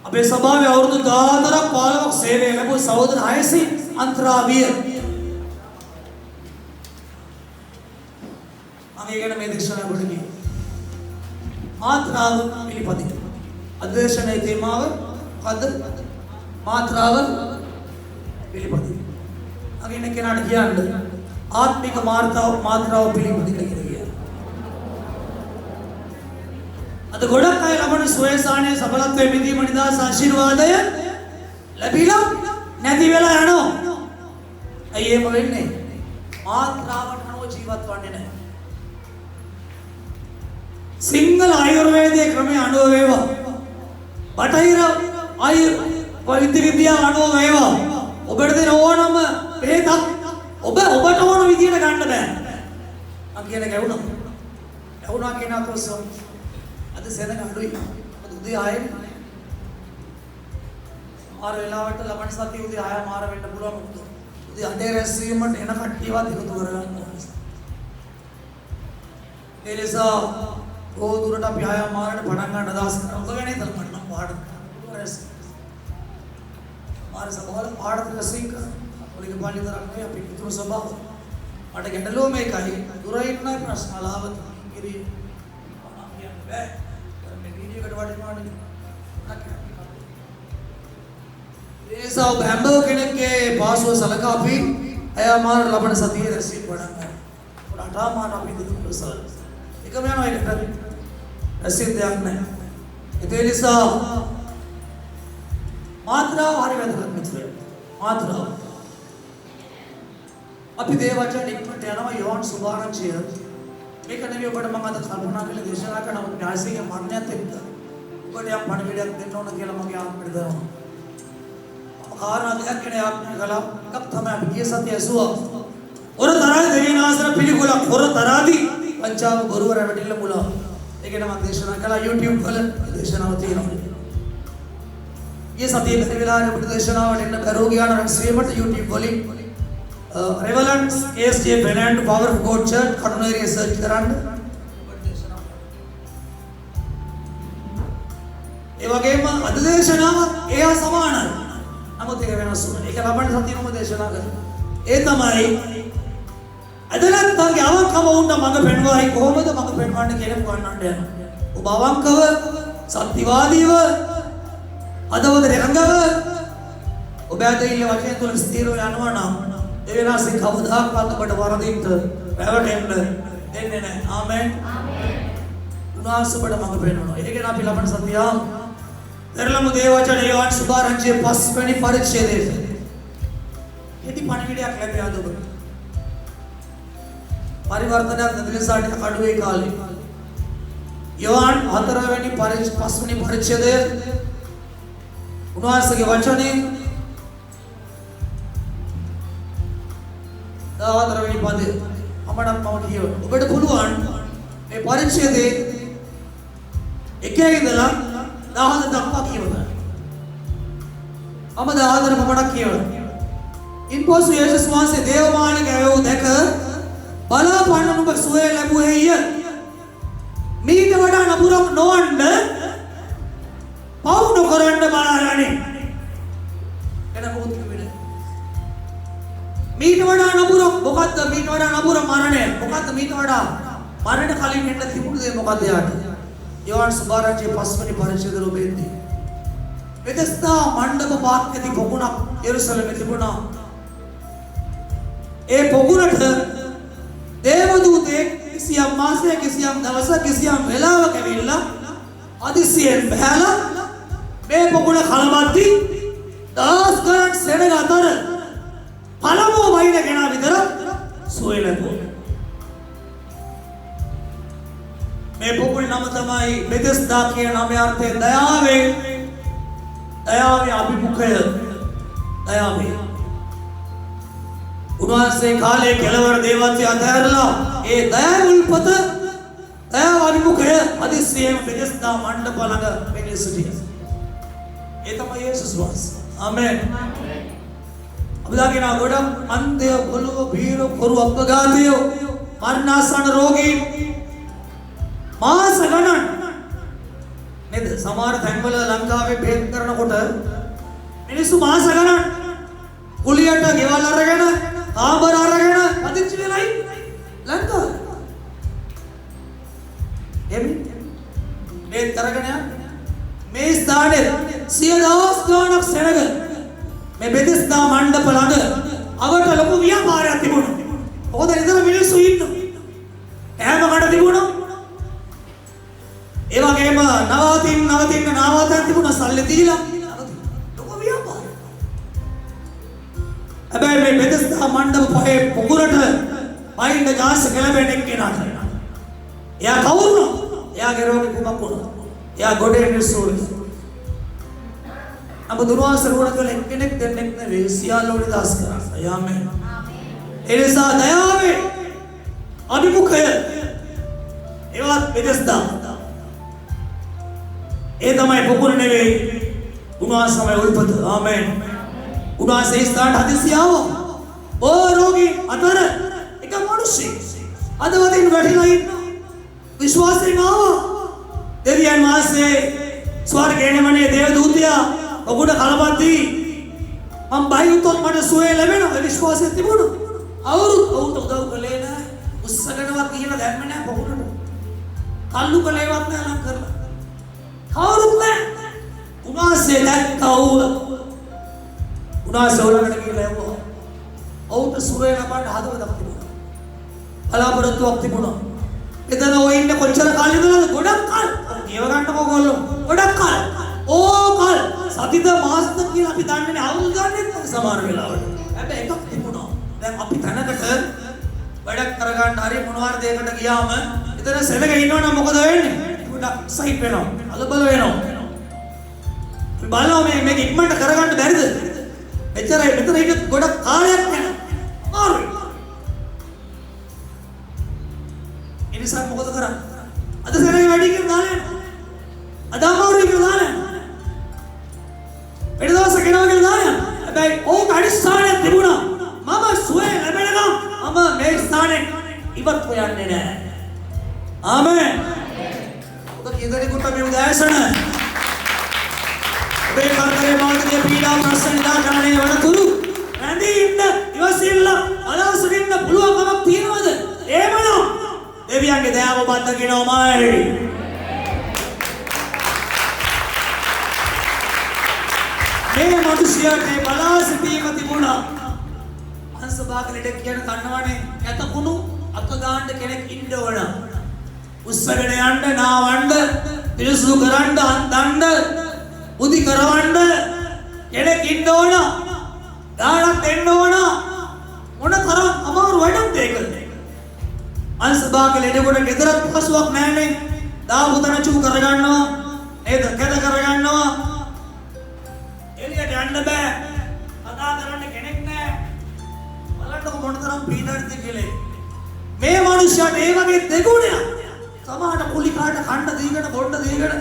अबे सभा में और तो दादरा पालक सेवे में वो सहोदर है सी अंतरावीर अंगेगन में दीक्षाना बढ़ी मात्राव पिलिपति अध्यक्षने तेमाव कद मात्राव पिलिपति अंगेने के नाट किया अंड आत्मिक मात्राव पिलिपति लगी ಅದು ಗೊಡಕ್ಕಾಯ ಲಬಣ ಸ್ವಯಸಾಣೆ ಸಫಲತ್ವ ವಿಧಿ ಮಣಿದಾಸ ಆಶೀರ್ವಾದಯ ಲಭಿලා නැති වෙලා යනවා. අයි එහෙම වෙන්නේ. මාත්‍රාවට අනුව ජීවත් වන්නේ නැහැ. සිංහල ආයුර්වේදයේ ක්‍රමයේ අනුව වේවා. බටහිර විද්‍ය විද්‍යාව අනුව මේවා ඔබට දෙන ඕනම බෙහෙතක් ඔබට ඕන විදියට ගන්න බෑ. මම කියන ගැවුණා කියන අතොස්සම් අද සෙනඟ අඩුයි. අද උදේ ආයේ මාර වෙලාවට ලබන සතිය උදේ ආය මාර වෙන්න පුළුවන්. මොකද උදේ අඩේ රැස්වීමට එන කට්ටියවත් එකතු කරගන්න ඕනේ. ඒ නිසා දුරට අපි ආය මාරට පටන් ගන්න අදහස් කරනවා. ඔබ ගැන හිතලා මම පාඩම් කරනවා. මාර සබවල පාඩම් රැස්වීම ඔලිගේ පාලි තරක් නෙවෙයි අපි විතර ස්වභාව. මට ගැටලුව මේකයි. දුර ඉන්න ප්‍රශ්න ලාභ කිරි කියන්න බෑ. මේ වීඩියෝ එකට වටිනවනේ. ඒසාව බැම්බෝ කෙනෙක්ගේ පාසුව සලකා අපි අයමාර ලබන සතියේ රැස්වීම පටන් ගන්නවා. රටා මාන අපි දෙතුන් සල. එකම යනවා එකට. රැස්වීම දෙයක් නැහැ. ඒ නිසා මාත්‍රාව හරි වැදගත් මිත්‍රයෝ. මාත්‍රාව. අපි දේ වචන ඉක්මනට යනවා යෝහන් සුභාරංචිය. මේක නෙවෙයි ඔබට මම අද කල්පනා කරලා දේශනා කරනවා ඥාසිකේ මරණයත් එක්ක. ඔබට යම් පණිවිඩයක් දෙන්න ඕන කියලා මගේ ආත්මෙට දැනෙනවා. කාරණා දෙකක් ගැන ආත්මය කළා. එකක් තමයි අපි ගිය සතිය ඇසුවා. ඔර තරාදී දෙවියන් ආශ්‍රය පිළිකුලක් ඔර තරාදී පංචාව බොරුව රැවටිල්ල මුලා. ඒකට මම දේශනා කළා YouTube වල දේශනාව තියෙනවා. ඊයේ සතියේ බැරි වෙලාවේ අපිට දේශනාවට එන්න බැරුව ගියාන රැස්වීමට YouTube වලින් Relevant KSJ Benant Power of God Church Katuneriya search කරන්න. ඒ වගේම අද දේශනාවත් එයා සමානයි. නමුත් ඒක වෙනස් වුණා. ඒක ලබන සතියෙම දේශනා කරනවා. ඒ තමයි අදලත්ගේ අවංකව වුණ මඟ පෙන්වයි කොහොමද මඟ පෙන්වන්න කියලා වන්නන්න යනවා. ඔබ අවංකව සත්‍යවාදීව අදවද රංගව ඔබ ඇදහිල්ල වචන තුල ස්ථිරව යනවා නම් ඒ වෙනස්සේ කවදාකවත් ඔබට වරදින්න රැවටෙන්න දෙන්නේ නැහැ. ආමෙන්. උනාසබඩ මඟ පෙන්වනවා. ඒකෙන් අපි ලබන සතිය දරලමු දේවචන යෝහන් සුභාරංචියේ 5 වෙනි පරිච්ඡේදයේ කෙටි පණිවිඩයක් ලැබියාද ඔබට? පරිවර්තනයක් නැතිලසාට අඩුවේ කාලේ. යෝහන් 4 වෙනි 5 වෙනි පරිච්ඡේදයේ උන්වහන්සේගේ වචනේ 14 වෙනි පදේ අපඩක් මම කියවන. ඔබට පුළුවන් මේ පරිච්ඡේදයේ එකේ ඉඳලා 14 දක්වා කියවන්න. මම 14 පමණක් කියවනවා. ඉන්පසු යේසුස් වහන්සේ දේවමාලිගාව දැක බලාපන්න නුඹ සුවය ලැබුවේය. මීට වඩා නපුරක් නොවන්න පව් නොකරන්න බලාරණේ. එන මොකද වෙන්නේ? මීට වඩා නපුරක් මොකද්ද? මීට වඩා නපුර මරණය. මොකද්ද මීට වඩා මරණ කලින් එන්න තිබුණු දේ මොකද්ද යාට? යෝහන් සුභාරංචියේ 5 වෙනි පරිච්ඡේදයේ ඔබෙන්දී වෙදස්ථා මණ්ඩප පාත්කදී පොකුණක් යෙරුසලමේ තිබුණා. ඒ පොකුණට දේවදූතෙක් කිසියම් මාසයක කිසියම් දවසක කිසියම් වෙලාවක ඇවිල්ලා අදිසියෙන් බහැලා මේ පොකුණ කලබද්දි දහස් ගණන් සෙනග අතර පළමුව වයින් කෙනා විතර සුවය ලැබුවා. මේ පොකුණ නම තමයි බෙදෙස්දා කියන නමේ අර්ථය දයාවේ අභිමුඛය. දයාවේ උන්වහන්සේ කාලේ කෙලවර දේවත්වය අතහැරලා ඒ දයාව උල්පත දයාව අභිමුඛය අදිස්සියේම බෙදෙස්දා මණ්ඩප ළඟ වෙන්නේ සිටියා. ඒ තමයි යේසුස් වහන්සේ. ආමෙන්. අපදාගෙන ගොඩක් අන්ධය බොළුව බීර කොරු අපඝාතය මරණාසන්න රෝගී මාස ගණන් නේද? සමහර තැන්වල ලංකාවේ බේත් කරනකොට මිනිස්සු මාස ගණන් කුලියට ගෙවල් අරගෙන ආබර අරගෙන පදිංචි වෙලයි ලංකාවේ. එමි බේත් කරගෙන මේ ස්ථානයේ 100,000 ගණක් සෙනග මේ බෙදෙස්දා මණ්ඩප ළඟ අවට ලොකු ව්‍යාපාරයක් තිබුණා. මොකද ඉතල මිනිස්සු ඉන්නවා. ඈමකට තිබුණා. ඒ වගේම නවතින්න තිබුණා සල්ලි දීලා. ලොකු ව්‍යාපාරයක්. හැබැයි මේ බෙදෙස්දා මණ්ඩප පහේ පොකුරට වයින් ගාස් කෙලබෙන් එක්කෙනාට. එයා කවුරුද? එයාගේ රෝගී කුමක් වුණා? එයා ගොඩේ නිස්සෝල. අප දුරවාසර වුණ කල එක්කෙනෙක් දෙන්නෙක් නෙවෙයි සියල්ලෝට දාස් කරන්න. ආමේන්. ඒ නිසා දයාවේ අභිමුඛය ඒවත් වෙදස්දා. ඒ තමයි පොකුණ නෙවෙයි. උන්වහන්සේ උල්පත. ආමේන්. උන්වහන්සේ ස්ථාන හදිසියාව. ඕ රෝගී අතර එක මිනිස්සෙක් අදවදින් වැටිලා ඉන්න විශ්වාසයෙන් ආවා. දෙවියන් වහන්සේ ස්වර්ගයේ මනේ දේව දූතයා ඔබට කලබද්දී මම බයිුතොත් මට සුවය ලැබෙනවා විශ්වාසය තිබුණා. අවුරුදු උදව් කළේ නැහැ. උස්සකටවත් කියලා දැම්මේ නැහැ පොකුණට. කල්ලු කළේවත් නැහැ ලං කරලා. කවුරුත් නැහැ. උන්වහන්සේ දැක්කා ඌව. උන්වහන්සේ ඔලකට කියලා යවුවා. ඔවුන්ට සුවය ලබන්න හදවතක් තිබුණා. බලාපොරොත්තුවක් තිබුණා. එතන ඔය ඉන්න කොච්චර කාලෙ ඉඳලාද? ගොඩක් කාල. ඒව ගන්නකො ගොල්ලෝ. ගොඩක් කාල. ඕකල් සතිද මාසද කියලා අපි දන්නේ නැහැ. අවුල් ගන්නෙත් සමහර වෙලාවට. හැබැයි එකක් තිබුණා. දැන් අපි තනකට වැඩක් කරගන්න හරි මොනවාර දෙයකට ගියාම එතන සෙනග ඉන්නවනම් මොකද වෙන්නේ? ගොඩක් සයිට් වෙනවා. අලබල වෙනවා. අපි බලනවා මේක ඉක්මනට කරගන්න බැරිද? එච්චරයි මෙතන හිට ගොඩක් කාලයක් යනවා. ආරයි. ඒ නිසා මොකද කරන්නේ? අද සෙනග වැඩි කියලා දාලා යනවා. අද අමාරුයි කියලා දාලා යනවා. එඩදවස කෙනවා කියලා දාලා යනවා. හැබැයි ඕක අනිස්ථානයක් තිබුණා. මම සුවේ ලැබෙනකම් මම මේ ස්ථානේ ඉවත් හොයන්නේ නැහැ. ආමේන්. ඔබ කීදෙනෙකුට මේ උදෑසන ඔබේ කාර්යයේ මාර්ගයේ පීඩා ප්‍රශ්න නිරාකරණය වන තුරු රැඳී ඉන්න ඉවසිල්ල අලවසන ඉන්න පුළුවන්කමක් තියනවද? එහෙමනම් දෙවියන්ගේ දයාව බද්ද කියනවාමයි. මේ මනුෂ්‍යයාට බලා සිටීම තිබුණා. අංශභාගලට කියන කන්නවනේ යතකුණු අත ගන්න කෙනෙක් ඉන්න ඕන. උස්සගෙන යන්න, නාවන්න, පිරිසුදු කරන්න, අන්දන්න, උදි කරවන්න කෙනෙක් ඉන්න ඕන. දානක් දෙන්න ඕන. මොන තරම් අමාරු වැඩක්ද ඒක? අංශභාගලට කොට ගෙදරත් පහසුවක් නැහැනේ. දාපුතන චු කරගන්නවා. නේද? කැද කරගන්නවා. එළියට යන්න බෑ. කතා කරන්න කෙනෙක් නැහැ. බලන්නකො මොනතරම් පීඩාවක්ද කියලා. මේ මිනිස්සුන්ට ඒ වගේ දෙගුණයක්. සමහරට කුලි කාට කන්න දීගෙන බොන්න දීගෙන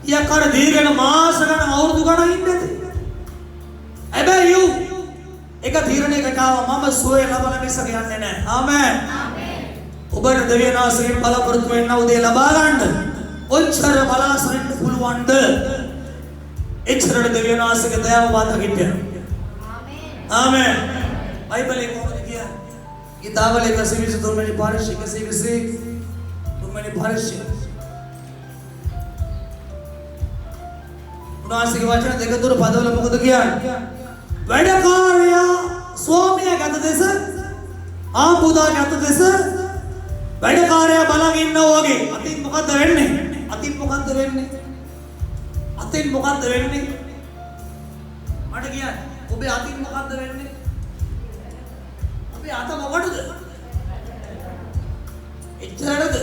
ඊයක්කාර දීගෙන මාස ගණන් අවුරුදු ගණන් ඉන්නේ. හැබැයි එක තීරණයකට ආවා මම සුවය ලබන මිසක යන්නේ නැහැ. ආමේන්. ඔබට දෙවියන් ආශ්‍රයෙන් බලාපොරොත්තු වෙන්න උදේ ලබා ගන්න. ඔච්චර බලාසරින්න පුළුවන්ද? එච්චරට දෙවියන් ආශ්‍රයේ දයාව වාත කිට්ටිය. ආමේන්. බයිබලයේ කොහොමද කියන්නේ? ගීතාවල 123 වෙනි පාරිශ්‍රය 123 වෙනි පාරිශ්‍රය. උන්වහන්සේගේ වචන දෙක තුන පදවල මොකද කියන්නේ? වැඩකාරයා ස්වාමියා ගත දෙස ආපුදා ගත දෙස වැඩකාරයා බලන් ඉන්නවා වගේ. අතින් මොකද්ද වෙන්නේ? අතින් මොකද්ද වෙන්නේ? අතින් මොකද්ද වෙන්නේ? මට කියන්න. ඔබේ අතින් මොකද්ද වෙන්නේ? ඔබේ අත මොකටද? එච්චරද?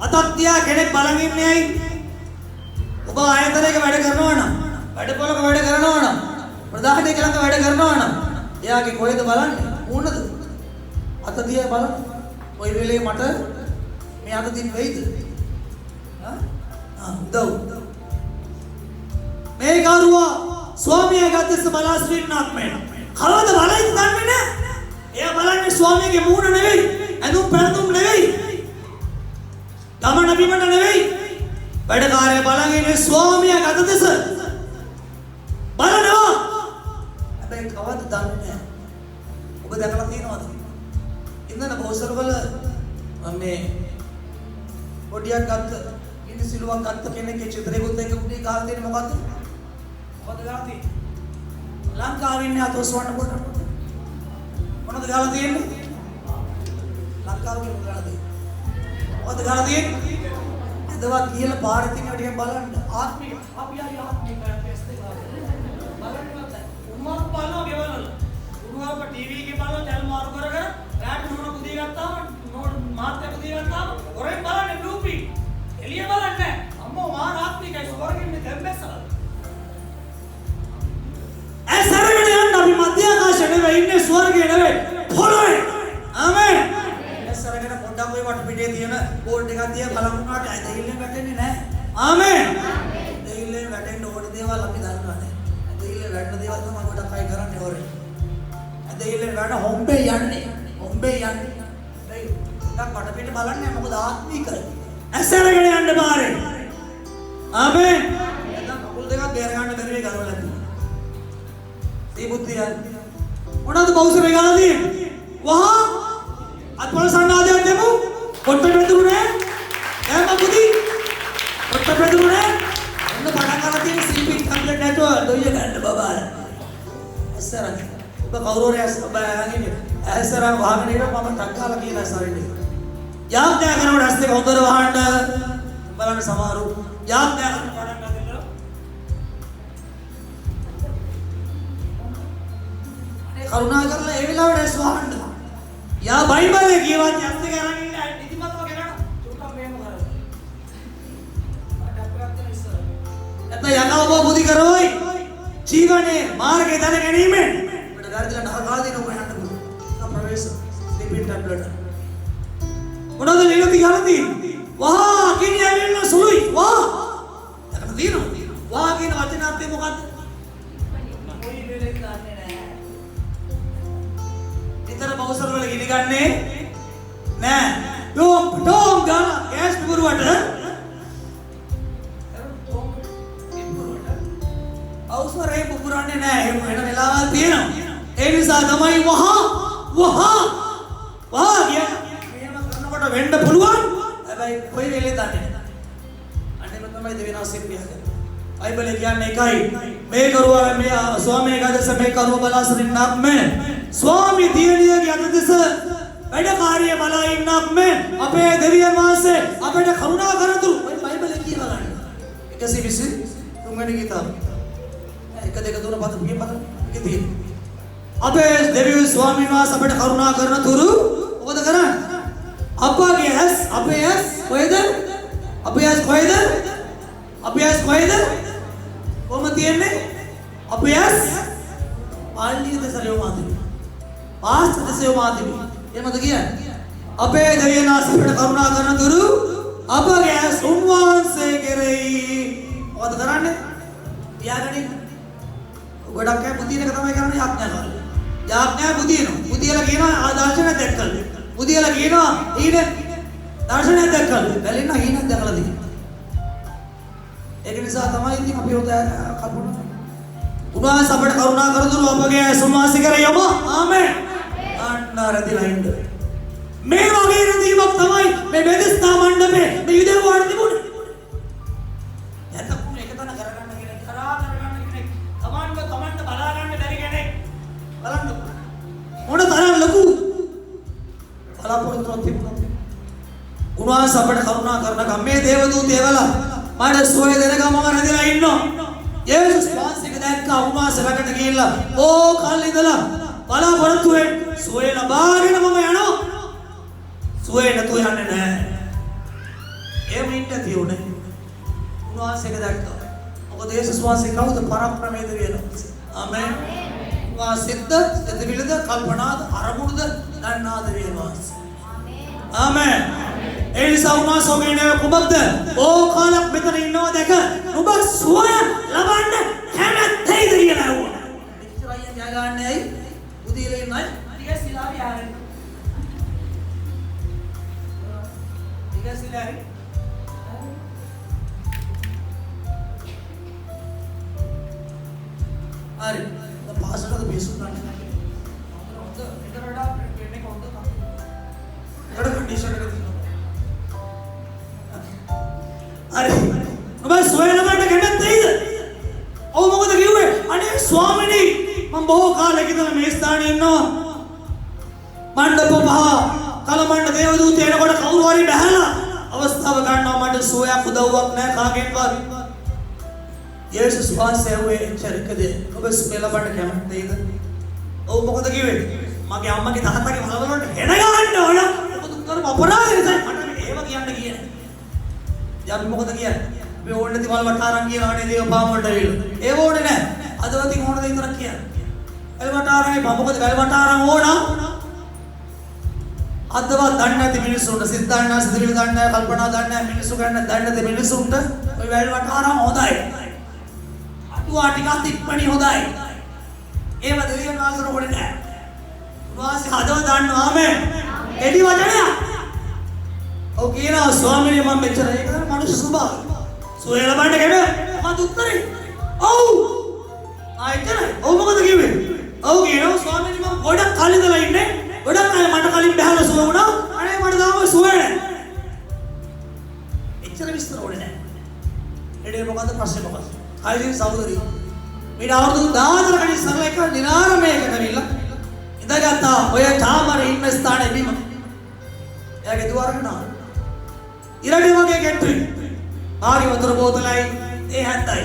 අතක් තියා කෙනෙක් බලන් ඉන්නේ ඇයි? ඔබ ආයතනයක වැඩ කරනවා නම්, වැඩපොළක වැඩ කරනවා නම්, ප්‍රධානයෙක් ළඟ වැඩ කරනවා නම්, එයාගේ කොහෙද බලන්නේ? මූණද? අත දිහා බලන්න. ඔය වෙලේ මට මේ අත දින් වෙයිද? උදව්. මේ කරුවා ස්වාමියා ගත්තස බලා සිටින්නක් මේ. කවද බලයිද දන්නේ නැහැ. එයා බලන්නේ ස්වාමියාගේ මූණ නෙවෙයි, ඇඳුම් පැළඳුම් නෙවෙයි, ගමන බිමන නෙවෙයි. වැඩකාරයා බලන් ඉන්නේ ස්වාමියා ගත්තස බලනවා. හැබැයි කවද දන්නේ නැහැ. ඔබ දැකලා තියෙනවද? ඉන්නන බෝසරවල මේ පොඩියක් ගත්ත ඉන්න සිලුවක් ගත්ත කෙනෙක්ගේ චිත්‍රයකුත් එක්ක උඩේ ගාලා තියෙන්නේ මොකද්ද? මොකද ගාලා තියෙන්නේ? ලංකාවේ ඉන්නේ අතොස්වන්න කොට. මොනවද ගාලා තියෙන්නේ? ලංකාවේ මොකද ගාලා තියෙන්නේ? මොකද ගාලා තියෙන්නේ? අදවත් කියලා පාරේ තියෙන ටිකක් බලන්න. ආත්මික අපි ආයි ආත්මික ටෙස්ට් එක බලන්න නැත්නම් උම්මක් බලනවා ගෙවල. උරුවාක ටීවී එකේ බලන දැල් මාරු කරගෙන රාත් නෝන පුදී ගත්තාම නෝන මාත්‍ය පුදී ගත්තාම ඔරෙන් බලන්නේ බ්ලූ ප්‍රින්ට්. එළිය බලන්නේ අම්මෝ මාන ආත්මිකයි ස්වර්ගෙන්නේ දැම්බැස්සලා. කියලා ඉන්නේ ස්වර්ගයේ නෙවෙයි පොළොවේ. ආමෙන්. ඇස්සරගෙන පොඩ්ඩක් ඔය වට පිටේ තියෙන බෝඩ් එකක් තියා බලමුනාට ඇදහිල්ලෙන් වැටෙන්නේ නැහැ. ආමෙන්. ඇදහිල්ලෙන් වැටෙන්න ඕන දේවල් අපි දන්නවා නේ. ඇදහිල්ලෙන් වැටෙන දේවල් තමයි ගොඩක් අය කරන්නේ හොරේ. ඇදහිල්ලෙන් වැටෙන හොම්බේ යන්නේ. හොම්බේ යන්නේ. ඒ ඩක් වට පිටේ බලන්නේ මොකද ආත්මීකයි. ඇස්සරගෙන යන්න බාරේ. ආමෙන්. එතන කකුල් දෙකක් බේර ගන්න බැරි වෙයි කරවලා තියෙනවා. ඒ බුද්ධිය. මොනවද බෞසරේ ගාලා තියෙන්නේ? වහා අත්පොළ සන්නාදයක් දෙමු. කොට්ට බෙදුනේ. එහෙම බුද්ධි. කොට්ට බෙදුනේ. එන්න පටන් ගන්න තියෙන සීපී කම්ප්ලීට් නැතුව දෙයිය ගන්න බබාලා. ඇස්සරගෙන. ඔබ කවුරු හරි ඇස්සරගෙන වහගෙන ඉන්න මම ටක් ගාලා කියන ඇස්සරෙන්නේ. යාඥා කරනකොට ඇස් දෙක හොඳට වහන්න. බලන්න සමහරු යාඥා කරන පටන් ගන්නවා. අනේ කරුණා කරලා ඒ වෙලාවට ඇස් වහන්න. යා බයිබලයේ කියවත් ඇස් දෙක අරන් ඉන්න නිදිමත වගේ නේද? චුට්ටක් මේම කරලා. අඩක් ගන්න ඉස්සර. නැත්නම් යකව බුද්ධි කරවයි. ජීවනයේ මාර්ගය දැන ගැනීමෙන් අපිට ගාර්දිලා නහගා දෙන ඔබ යන්න පුළුවන්. ප්‍රවේශ දෙපිට ටැබ්ලට්. මොනවද නිලති ගාලා තියෙන්නේ? වහා කියන ඇවිල්ලා සුළුයි. වහා. දැකලා තියෙනවා. වහා කියන වචනාර්ථය මොකද්ද? කොයි වෙලෙක දන්නේ නැහැ. විතර බවුසර වල ගිනි ගන්නේ නෑ. ඩෝම් ගාලා ගෑස් පුරුවට. අවසරේ පුපුරන්නේ නෑ. එහෙම වෙන වෙලාවල් තියෙනවා. ඒ නිසා තමයි වහා කියන්නේ. එහෙම කරනකොට වෙන්න පුළුවන්. හැබැයි කොයි වෙලේ දන්නේ නැහැ. අන්නේම තමයි දෙවිනාසෙන් කියන්නේ. බයිබලේ කියන්නේ එකයි. මේ කරුවා මේ ස්වාමී ගදස මේ කරුව බලාසරින් නම්මේ. ස්වාමී දියණියගේ අත දෙස වැඩකාරිය බලා ඉන්නක් මේ අපේ දෙවියන් වහන්සේ අපිට කරුණා කරතුරු. ඔය බයිබලේ කියලා ගන්න. 120 තුන්වෙනි කිතාව. 1 2 3 5 5 තියෙන. අපේ දෙවියන් ස්වාමීන් වහන්සේ අපිට කරුණා කරන තුරු මොකද කරන්නේ? අපගේ ඇස් අපේ ඇස් කොහෙද? අපේ ඇස් කොහෙද? අපේ ඇස් කොහෙද? කොහොම තියන්නේ? අපේ ඇස් ආල්ලිය දෙසලියෝ මාතිමි. පාස්ත දෙසලියෝ මාතිමි. එහෙමද කියන්නේ? අපේ දෙවියන් වහන්සේට කරුණා කරන තුරු අපගේ ඇස් උන්වහන්සේ කෙරෙහි මොකද කරන්නේ? පියාගන්නේ. ගොඩක් අය බුදින එක තමයි කරන්නේ යාඥා කරලා. යාඥා බුදිනවා. බුදියලා කියනවා ආදර්ශනයක් දැක්කල්. බුදියලා කියනවා ඊට දර්ශනයක් දැක්කල්. බැලින්න හීනක් දැකලා තියෙනවා. ඒක නිසා තමයි ඉතින් අපි උත කල්පනා. උන්වහන්සේ අපට කරුණා කරතුරු අපගේ සමාසික කරයම ආමෙන්. අන්නරදිලා ඉන්න. මේ වගේ රදීමක් තමයි මේ බෙදස්ථා මණ්ඩපේ මේ යුදෙව් වල තිබුණේ. නැත්නම් ඒක තන කරගන්න කෙනෙක් කරගන්න කෙනෙක් කමන්න බලා ගන්න බැරි කෙනෙක් බලන්න මොන තරම් ලොකු බලාපොරොත්තුවක් තිබුණා. උන්වහන්සේ අපට කරුණා කරන මේ දේවදූතයවලා මට සෝය දෙනකම් මම රැඳිලා ඉන්නවා. යේසුස් වහන්සේක දැක්කා උන්වහන්සේ රැකට ගිහිල්ලා ඕ කල් ඉඳලා බලාපොරොත්තු වෙන්න සෝය ලබාගෙන මම යනවා. සෝය නැතුව යන්නේ නැහැ. එහෙම ඉන්න තියුනේ. උන්වහන්සේක දැක්කා. මොකද යේසුස් වහන්සේ කවුද? පරප්‍රමේය දෙවියන්. ආමෙන්. වාසිත දෙවිලද කල්පනාද අරමුණුද දන්නා දෙවියන් වහන්සේ. ආමෙන්. ඒ නිසා උන්වහන්සේ කියන්නේ කුමක්ද? ඕ කාලක් මෙතන ඉන්නවා දැක ඔබ සුවය ලබන්න කැමැත්තයිද කියලා ඇහුවා. මෙච්චරයි ත්‍යාගන්නේ ඇයි? බුදියලේ ඉන්නයි. ටික සිලාවි ආරෙන්න. ටික සිලාවි. හරි. පාසලට බේසු ගන්න. හොඳ ඉතරඩා වෙන්නේ කොහොමද? ගඩ කන්ඩිෂන් එක තියෙනවා. අरे ඔබ සොයනකට කැමැත්තයිද? ඔව් මොකද කිව්වේ? අනේ ස්වාමිනී මම බොහෝ කාලෙක ඉඳලා මේ ස්ථානයේ ඉන්නවා. මණ්ඩප පහ කලමණ්ඩ දේවදූතය එනකොට කවුරු හරි බැහැලා අවස්ථාව ගන්නවා මට සෝයක් උදව්වක් නැහැ කාගෙන්වත්. යේසුස් වහන්සේ එච්චරකද ඔබ සොය ලබන්න කැමැත්තයිද? ඔව් මොකද කිව්වේ? මගේ අම්මගේ තාත්තගේ වලවල වලට හෙන ගන්න ඕන. මොකද උන්වහන්සේ අපරාධ නිසා මට මේව කියන්න කියන්නේ. අපි මොකද කියන්නේ? අපි ඕනේ නැති වල වටාරන් කියනවානේ දේව පාම වලට ඇවිල්ලා. ඒව ඕනේ නැහැ. අදවතින් ඕන දේ විතරක් කියන්නේ. වැල්වටාරයි මොකද වැල්වටාරම් ඕන අදවත් දන්නේ නැති මිනිස්සුන්ට සිතාන්න සිතවිලි දන්නේ නැහැ කල්පනා දන්නේ නැහැ මිනිස්සු ගන්න දන්නේ නැති මිනිස්සුන්ට ඔය වැල්වටාරම් හොඳයි අටුවා ටිකක් ඉක්මනින් හොඳයි ඒව දෙවියන් වහන්සේට ඕනේ නැහැ උන්වහන්සේ හදව දන්නවා ආමෙන් එඩි වචනයක් ඔව් කියනවා ස්වාමීනි මම මෙච්චර ඒක තමයි මනුෂ්‍ය ස්වභාවය සුවය ලබන්න ගෙම මම උත්තරේ ඔව් ආයෙත් ඔව් මොකද කිව්වේ ඔව් කියනවා ස්වාමීනි මම ගොඩක් කල් ඉඳලා ඉන්නේ ගොඩක් අය මට කලින් බහලා සුව වුණා අනේ මට තාම සුව නැහැ එච්චර විස්තර ඕනේ නැහැ එඩේ මොකද ප්‍රශ්නේ මොකද ආයෙත් සහෝදරි මේ අවුරුදු 14 කණි සරල එක නිරාරමයකට ඇවිල්ලා ඉඳගත්තා ඔය තාමර ඉන්න ස්ථානේ බිම එයාගේ දුවරකට ඉරඩි වගේ ගැට්ටුයි ආගේ වතුර බෝතලයි ඒ හැන්දයි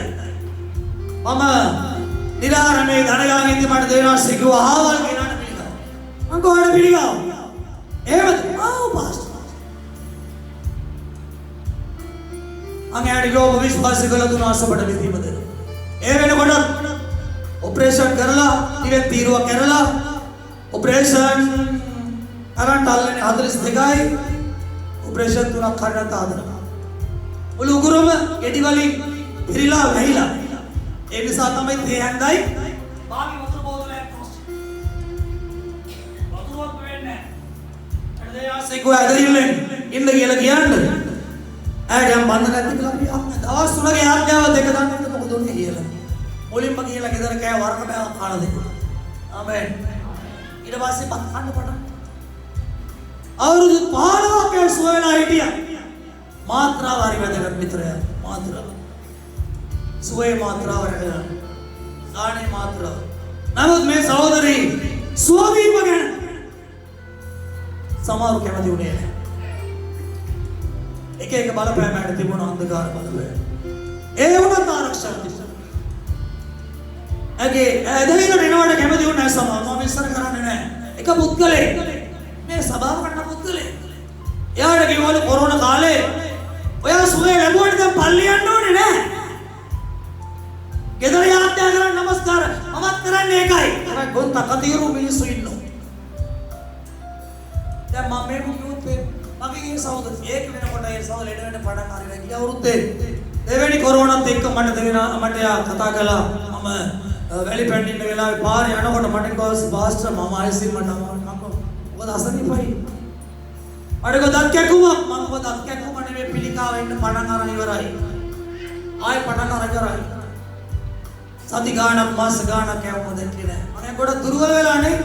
මම නිරාරමේ ධනගාන ඉඳි මට දෙනවා සිකුව ආවල් කියනට පිළිගාව මං කොහොමද පිළිගාව එහෙමද ආව් පාස්ටර් අංගෑඩි ගෝව විශ්වාස කළ දුන අසබඩ විදීමද ඒ වෙනකොට ඔපරේෂන් කරලා ඉවෙන් තීරුව කරලා ඔපරේෂන් අරන් ඩල්ලනේ 42යි ඔපරේෂන් තුනක් කරන්න තාදනවා ඔලු උගුරම ගෙඩි වලින් පිරීලා වැහිලා ඒ නිසා තමයි තේ හැන්දයි බාගේ වතුර බෝතලයක් වතුරක් වෙන්නේ නැහැ අදයාසෙකෝ ඇදහිල්ලෙන් ඉන්න කියලා කියන්නේ ඈඩම් බඳ නැති කියලා අපි අන්න දවස් 3ගේ ආඥාව දෙක දන්නේ මොකද උනේ කියලා මුලින්ම කියලා ගෙදර කෑ වරක බෑ කාණ දෙන්න ආමෙන් ඊට පස්සේ පත් කන්න පටන් අවුරුදු 15ක් සුවලා හිටියා මාත්‍රාව හරි වැදගත් මිත්‍රයා මාත්‍රාව සුවේ මාත්‍රාව රැකගන්න දානේ මාත්‍රාව නමුත් මේ සහෝදරී සුවවීම ගැන සමහරු කැමති උනේ නැහැ එක එක බලපෑමකට තිබුණ අන්ධකාර බලපෑම ඒ වුණත් ආරක්ෂා තිබුණා ඇගේ ඇදහිලා එනවට කැමති උනේ නැහැ සමහර මම විශ්වාස කරන්නේ නැහැ එක පුද්ගලෙක් මේ සභාව කරන පුද්ගලෙක් එයාට කිව්වලු කොරෝනා කාලේ ඔයා සුවේ ලැබුවට දැන් පල්ලි යන්න ඕනේ නැහැ ගෙදර යාත්‍රා කරලා නමස්කාර මමත් කරන්නේ ඒකයි අර ගොන්ත කතිරු මිනිස්සු ඉන්නෝ දැන් මම මේ කිව්වොත් මගේ ඒ සහෝදර ඒක වෙනකොට ඒ සහෝදර ලෙඩ වෙන්න පටන් අරිනවා ගිය අවුරුද්දේ දෙවෙනි කොරෝනාත් එක්ක මට මට යා කතා කළා මම වැලි පැන්ඩින්න වෙලාවේ පාරේ යනකොට මට කිව්වා පාස්ටර් මම ආයෙත් මට මොකද අසනීපයි අර ගොඩක් කැකුවා මම ගොඩක් කැකුවා නෙමෙයි පිළිකාව එන්න පටන් අරන් ඉවරයි ආයෙ පටන් අර කරයි සති ගානක් මාස ගානක් යවම දෙන්නේ නැහැ මම ගොඩක් දුර්වල වෙලා නේ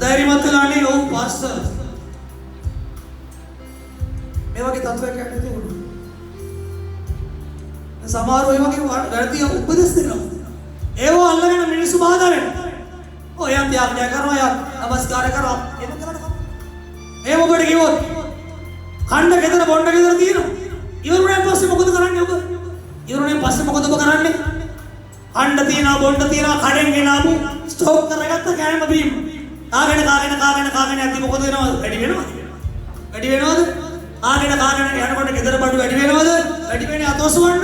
ධෛර්යමත් වෙලා නේ ඔව් පාස්ටර් මේ වගේ තත්ත්වයක් යන්නේ තිබුණා සමහරව ඒ වගේ වැරදි උපදෙස් දෙනවා ඒව අල්ලගෙන මිනිස්සු බාධා වෙනවා ඔය යම් ත්‍යාගය කරනවා යා නමස්කාර කරනවා එහෙම කරනවා එහෙම ඔබට කිව්වොත් කන්න ගෙදර බොන්න ගෙදර තියෙනවා ඉවරුණෙන් පස්සේ මොකද කරන්නේ ඔබ ඉවරුණෙන් පස්සේ මොකද ඔබ කරන්නේ කන්න තියනවා බොන්න තියනවා කඩෙන් ගෙනාවු ස්ටෝක් කරගත්ත කෑම බීම කාගෙන යද්දි මොකද වෙනවද වැඩි වෙනවද ආගෙන යනකොට ගෙදර බඩු වැඩි වෙනවද වැඩි වෙන්නේ අතෝසුවන්න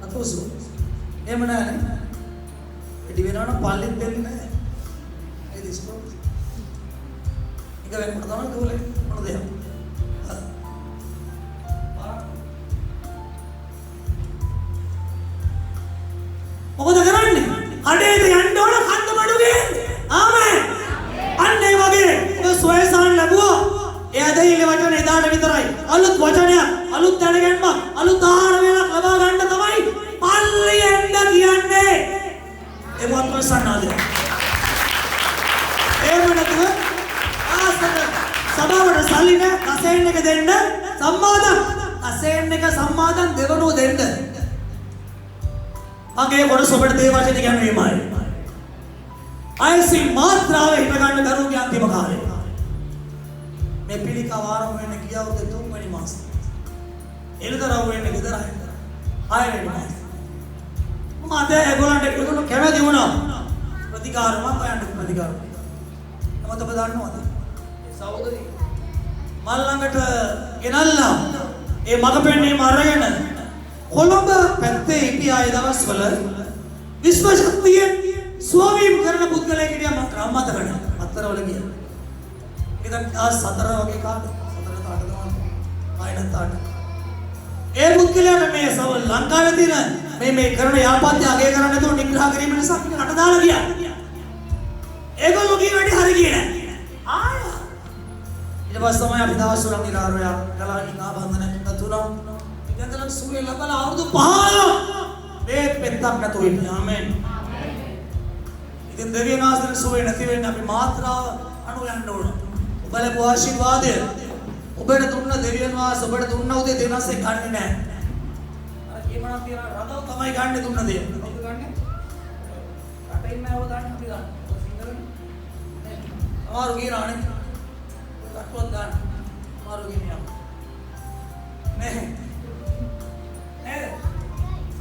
අතෝසුව එහෙම නැහැ වැඩි වෙනවනම් පල්ලෙත් දෙන්නේ නැහැ ඒ දිස්කෝ එක වෙනකොට තමයි දුවලේ මොන දෙයක් මොකද කරන්නේ අඩේට යන්න ඕන කන්ද බඩු ගේන්න ආමෙන් අන්න ඒ වගේ ඔය සොයසන් ලැබුවා ඒ ඇදහිලි වචන එදාට විතරයි අලුත් වචනයක් අලුත් දැනගැන්ම අලුත් ආහාර වේලක් ලබා ගන්න තමයි පල්ලි එන්න කියන්නේ ඒ මොකක්ද සන්නාදේ ඒ මොනද ආසන සභාවට සල්ලි නැ කසෙන් එක දෙන්න සම්මාදම් කසෙන් එක සම්මාදම් දෙවනෝ දෙන්න මගේ කොටස ඔබට දේ වචන කියන්නේමයි අයසි මාත්‍රාව හිත ගන්න දරුවගේ අන්තිම කාලේ මේ පිළිකා වාරම වෙන ගියවුද තුන්වෙනි මාසෙ එළදරව් වෙන්නේ ගෙදර ආයෙත් මාස මම අද ඒගොල්ලන්ට ඒගොල්ලෝ කැමති වුණා ප්‍රතිකාර මම හොයන්න ප්‍රතිකාර මම ඔබ දන්නවද සහෝදරි මල් ළඟට ගෙනල්ලා ඒ මග පෙන්නීම අරගෙන කොළඹ පැත්තේ හිටියා ඒ දවස්වල විශ්ව ශක්තියෙන් ස්වාමීන් කරන පුද්ගලයෙක් හිටියා මම රාමත ගන්න. අතරවල ගියා. ඉතින් ආ සතර වගේ කාලේ සතර තාට තමයි. ආයෙත් තාට. ඒ පුද්ගලයාට මේ සව ලංකාවේ තියෙන මේ කරන යාපත්‍ය අගය කරන්න නැතුව නිග්‍රහ කිරීම නිසා පිට රට දාලා ගියා. ඒගොල්ලෝ කී වැඩි හරි ගියේ නැහැ. ආයා. ඊට පස්සේ තමයි අපි දවස් වල නිරාරය ගලා ඉනා බන්ධනයක් තුනක්. ඉතින් සූර්ය ලබලා අවුරුදු 15 මේ පෙත්තක් නැතුව ඉන්නේ. ආමෙන්. ඉතින් දෙවියන් ආශ්‍රය සූර්ය නැති වෙන්නේ අපි මාත්‍රාව අනු යන්න ඕන. ඔබලගේ ආශිර්වාදය ඔබට දුන්න දෙවියන් වහන්සේ ඔබට දුන්න උදේ දෙනස්සේ ගන්නෙ නැහැ. අර කීමනක් තියන රදව තමයි ගන්න දුන්න දේ. කවුද ගන්නෙ? රටින් නෑව ගන්න අපි ගන්න. සිංහලනේ. අමාරු ගියනානේ. කට්ටුවක් ගන්න. අමාරු ගියනියා. නේ.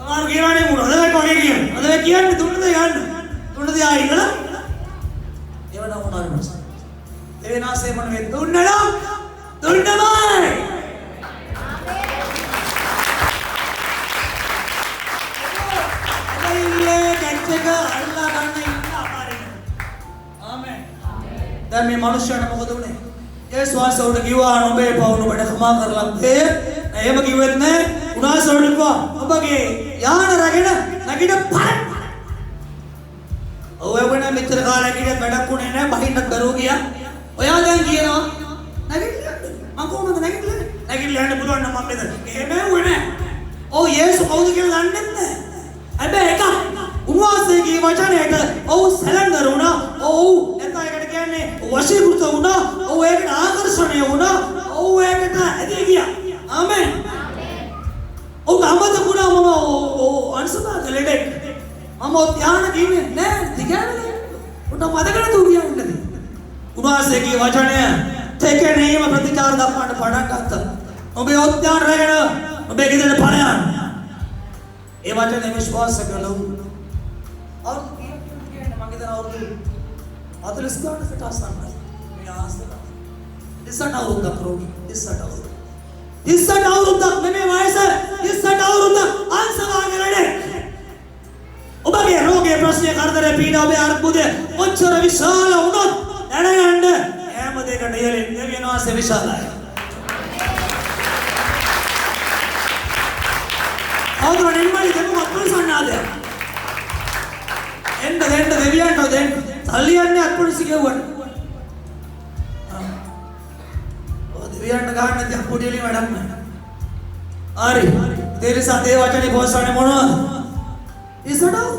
අමාරු ගියනානේ මුල. අද වගේ කියන්නේ. අද කියන්නේ දුන්න දේ ගන්න. දුන්න දේ ආයි ඉන්නලා. ඒව නම් මොනවාරි මොකද? දෙවියන් ආශ්‍රය මොන මේ දුන්නලා දුන්නමයි. දැන් මේ මිනිස්සුන්ට මොකද උනේ? යේසුස් වහන්සේ උඩ කිව්වා ඔබේ පවුන ඔබට ক্ষমා කරලා තේ. එහෙම කිව්වෙත් නෑ. උනාසෙ උඩ කිව්වා ඔබගේ යාන රැගෙන නැගිටපන්. ඔය වෙන මෙච්චර කාලයක් ඉඳන් වැඩක් උනේ නෑ. බහින්නත් දරුවෝ ගියා. ඔයා දැන් කියනවා නැගිටලා මම කොහොමද නැගිටලා? නැගිටලා යන්න පුළුවන් නම් මම මෙතන. එහෙම නෙවෙයි නෑ. ඔව් යේසුස් කවුද කියලා දන්නේ නැහැ. හැබැයි එක උන්වහන්සේගේ වචනයට ඔව් සැලෙන්දර වුණා. ඔව් එතනකට කියන්නේ වශීකృత වුණා. ඔව් ඒකට ආකර්ෂණය වුණා. ඔව් ඒකට ඇදී ගියා. ආමෙන්. ඔව් අමතකුණා මම අන්සදා කළෙඩෙක්. මම ධ්‍යාන කිව්වේ නෑ. දිගෑනේ. උන්ට මතකද තු කියන්නේ? උන්වහන්සේගේ වචනය තේකේනීම ප්‍රතිචාර දක්වන්න පටන් ගත්තා. ඔබේ උද්‍යාන රැගෙන ඔබේ ගෙදරට ඵලයන්. ඒ වචනේ විශ්වාස කළොත් අවුරුදු කීයකට මගේ දන අවුරුදු 40 ගානකට අසන්නයි. මේ ආසන. 38 අවුරුද්දක් රෝගී. 38 අවුරුද්ද. 38 අවුරුද්දක් නෙමෙයි වයස. 38 අවුරුද්දක් අංශවාගේ වැඩේ. ඔබගේ රෝගයේ ප්‍රශ්නය කරදරේ පීඩා ඔබේ අර්බුදය කොච්චර විශාල වුණොත් දැනගන්න හැම දෙයකට ඉහළින් දෙවියන් වහන්සේ විශාලයි. අවුරුදු නිර්මාණය දෙමුවත් පුරුසන්නාද? එන්න දෙන්න දෙවියන්ට දෙන්න. සල්ලියන්නේ අත්පොඩිසි ගෙවුවට. ඔය දෙවියන්ට ගන්න නැති අපොඩි වලින් වැඩක් නැහැ. හරි. ඒ නිසා දේ වචනේ පොසන්නේ මොනවද? ඉස්සඩෝ.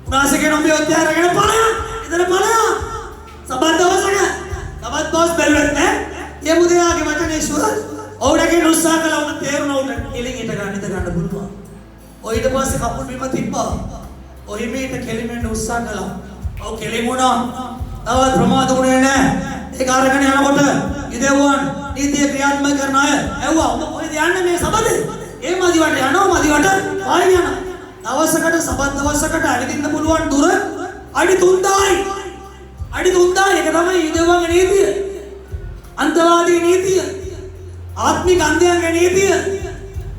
උනාසකේ නොඹේ ඔත්‍යාරගෙන ඵලයන්. ඉතන ඵලයන්. සබත් දවසක. සබත් බොස් බැලුවත් නෑ. ඒ මුදයාගේ වචනේ ෂුවර්. ඔවුන්ගේ උත්සාහ කළා උන් තේරුණා උන් කෙලින් හිට ගන්න පුළුවන්. ඔය ඊට පස්සේ කපුල් බිම තිබ්බා. ඔය මේට කෙලිමෙන් උත්සාහ කළා. ඔව් කෙලිමුණා. තවත් ප්‍රමාද වුණේ නැහැ. ඒක අරගෙන යනකොට ඉදෙවුවන් නීතිය ක්‍රියාත්මක කරන අය ඇව්වා ඔබ කොහෙද යන්නේ මේ සබතේ? ඒ මදිවට යනවා මදිවට ආයෙ යනවා. දවසකට සබත් දවසකට අඩින්න පුළුවන් දුර අඩි 3000යි. අඩි 3000 ඒක තමයි ඉදෙවුවන්ගේ නීතිය. අන්තවාදී නීතිය. ආත්මික අන්ධයන්ගේ නීතිය.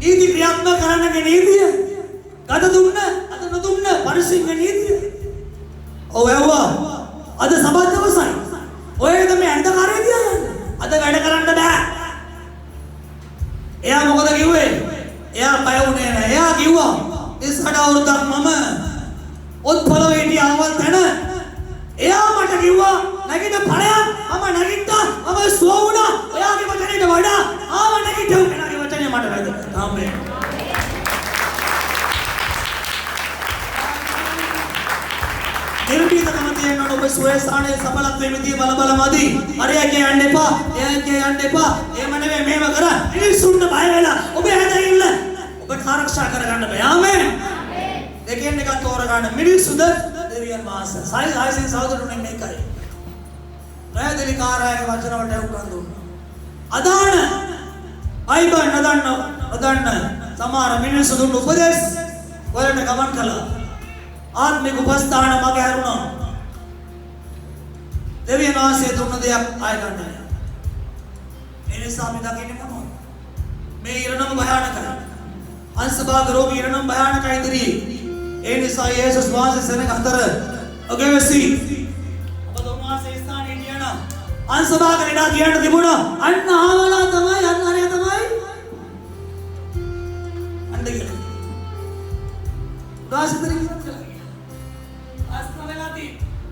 නීති ක්‍රියාත්මක කරන්නගේ නීතිය. ගත දුන්න අද නොදුන්න පරිසිංහ නීතිය. ඔව් ඇව්වා. අද සබත් දවසයි. ඔය තමයි අන්ධකාරය තියාගන්න. අද වැඩ කරන්න බෑ. එයා මොකද කිව්වේ? එයා බය වුණේ නැහැ. එයා කිව්වා 38 අවුරුද්දක් මම උත්පලව හිටිය අවල් තැන. එයා මට කිව්වා නැගිට ඵලයන්. මම නැගිට්ටා. මම සුව වුණා. ඔයාගේ වචනේට වඩා ආව නැගිට්ටා. එයාගේ වචනේ මට වැදගත්. ආමේන්. නිර්භීතකම තියෙනවා ඔබ සුවේසානේ සඵලත්වයේ මිදී බල මදි. අරයගේ යන්න එපා. එයාගේ යන්න එපා. එහෙම නෙමෙයි මේව කර. මිනිස්සුන්ට බය වෙලා ඔබ හැදෙන්න. ඔබට ආරක්ෂා කරගන්න බෑ. ආමේන්. දෙකෙන් එකක් තෝරගන්න. මිනිස්සුද දෙවියන් වහන්සේ. සයිසෙන් සහෝදරතුනේ මේකයි. රැදලි කාර්යයේ වචන වලට උකන් දුන්නා. අදාන අයිබන් නදන්න සමහර මිනිස්සු දුන්න උපදේශ වලට ගමන් කළා. ආත්මික උපස්ථාන මගේ හැරුණා. දෙවියන් වහන්සේ දුන්න දෙයක් ආය ගන්න නැහැ. ඒ නිසා අපි දකින්නේ මොනවද? මේ ඉරණම භයානකයි. අංශභාග රෝගී ඉරණම භයානකයි ඉදිරියේ. ඒ නිසා යේසුස් වහන්සේ සෙනඟ අතර ඔගේ වෙසි ඔබ උන්වහන්සේ ස්ථානයේ කියන අංශභාග ලෙඩා කියන්න තිබුණා. අන්න ආවලා තමයි අන්න හරිය තමයි. අන්න කියලා. දාසිතරින් කියලා. අස්තවෙලාදී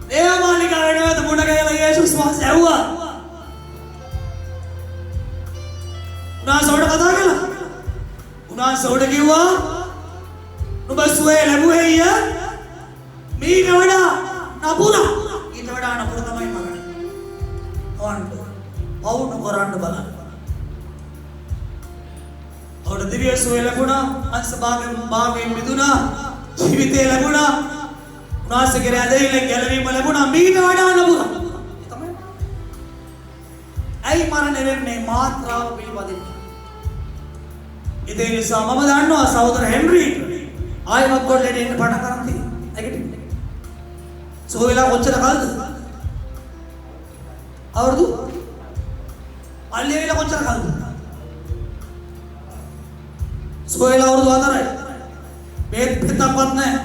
දේවාලිකා වෙනවද මුණ ගැහලා යේසුස් වහන්සේ ඇහුවා. උන්වහන්සේ උඩ කතා කළා. උන්වහන්සේ උඩ කිව්වා නුඹ සුවේ ලැබුවේ ඊය මීට වඩා නපුර. ඊට වඩා නපුර තමයි මගන්නේ. ඔන්න පවුන කරන්න බලන්න. ඔඩ දිව්‍ය සුවේ ලැබුණා. අංශ භාගයෙන් මිදුණා. ජීවිතේ ලැබුණා. උන්වහන්සේගේ ඇදහිල්ලෙන් ගැලවීම ලැබුණා. මීට වඩා නපුර. ඒ තමයි. ඇයි මරණය වෙන්නේ? මාත්‍රාව පිළිපදින්න. ඒ නිසා මම දන්නවා සහෝදර හෙන්රි ආයමත් කොල්ලේට එන්න පටන් ගන්න තියෙනවා. ඒකට සෝවිලා කොච්චර කාලද? අවුරුදු අල්ලේ වෙලා කොච්චර කාලද? සෝවිලා අවුරුදු 4යි. මේ පිටපත් නැහැ.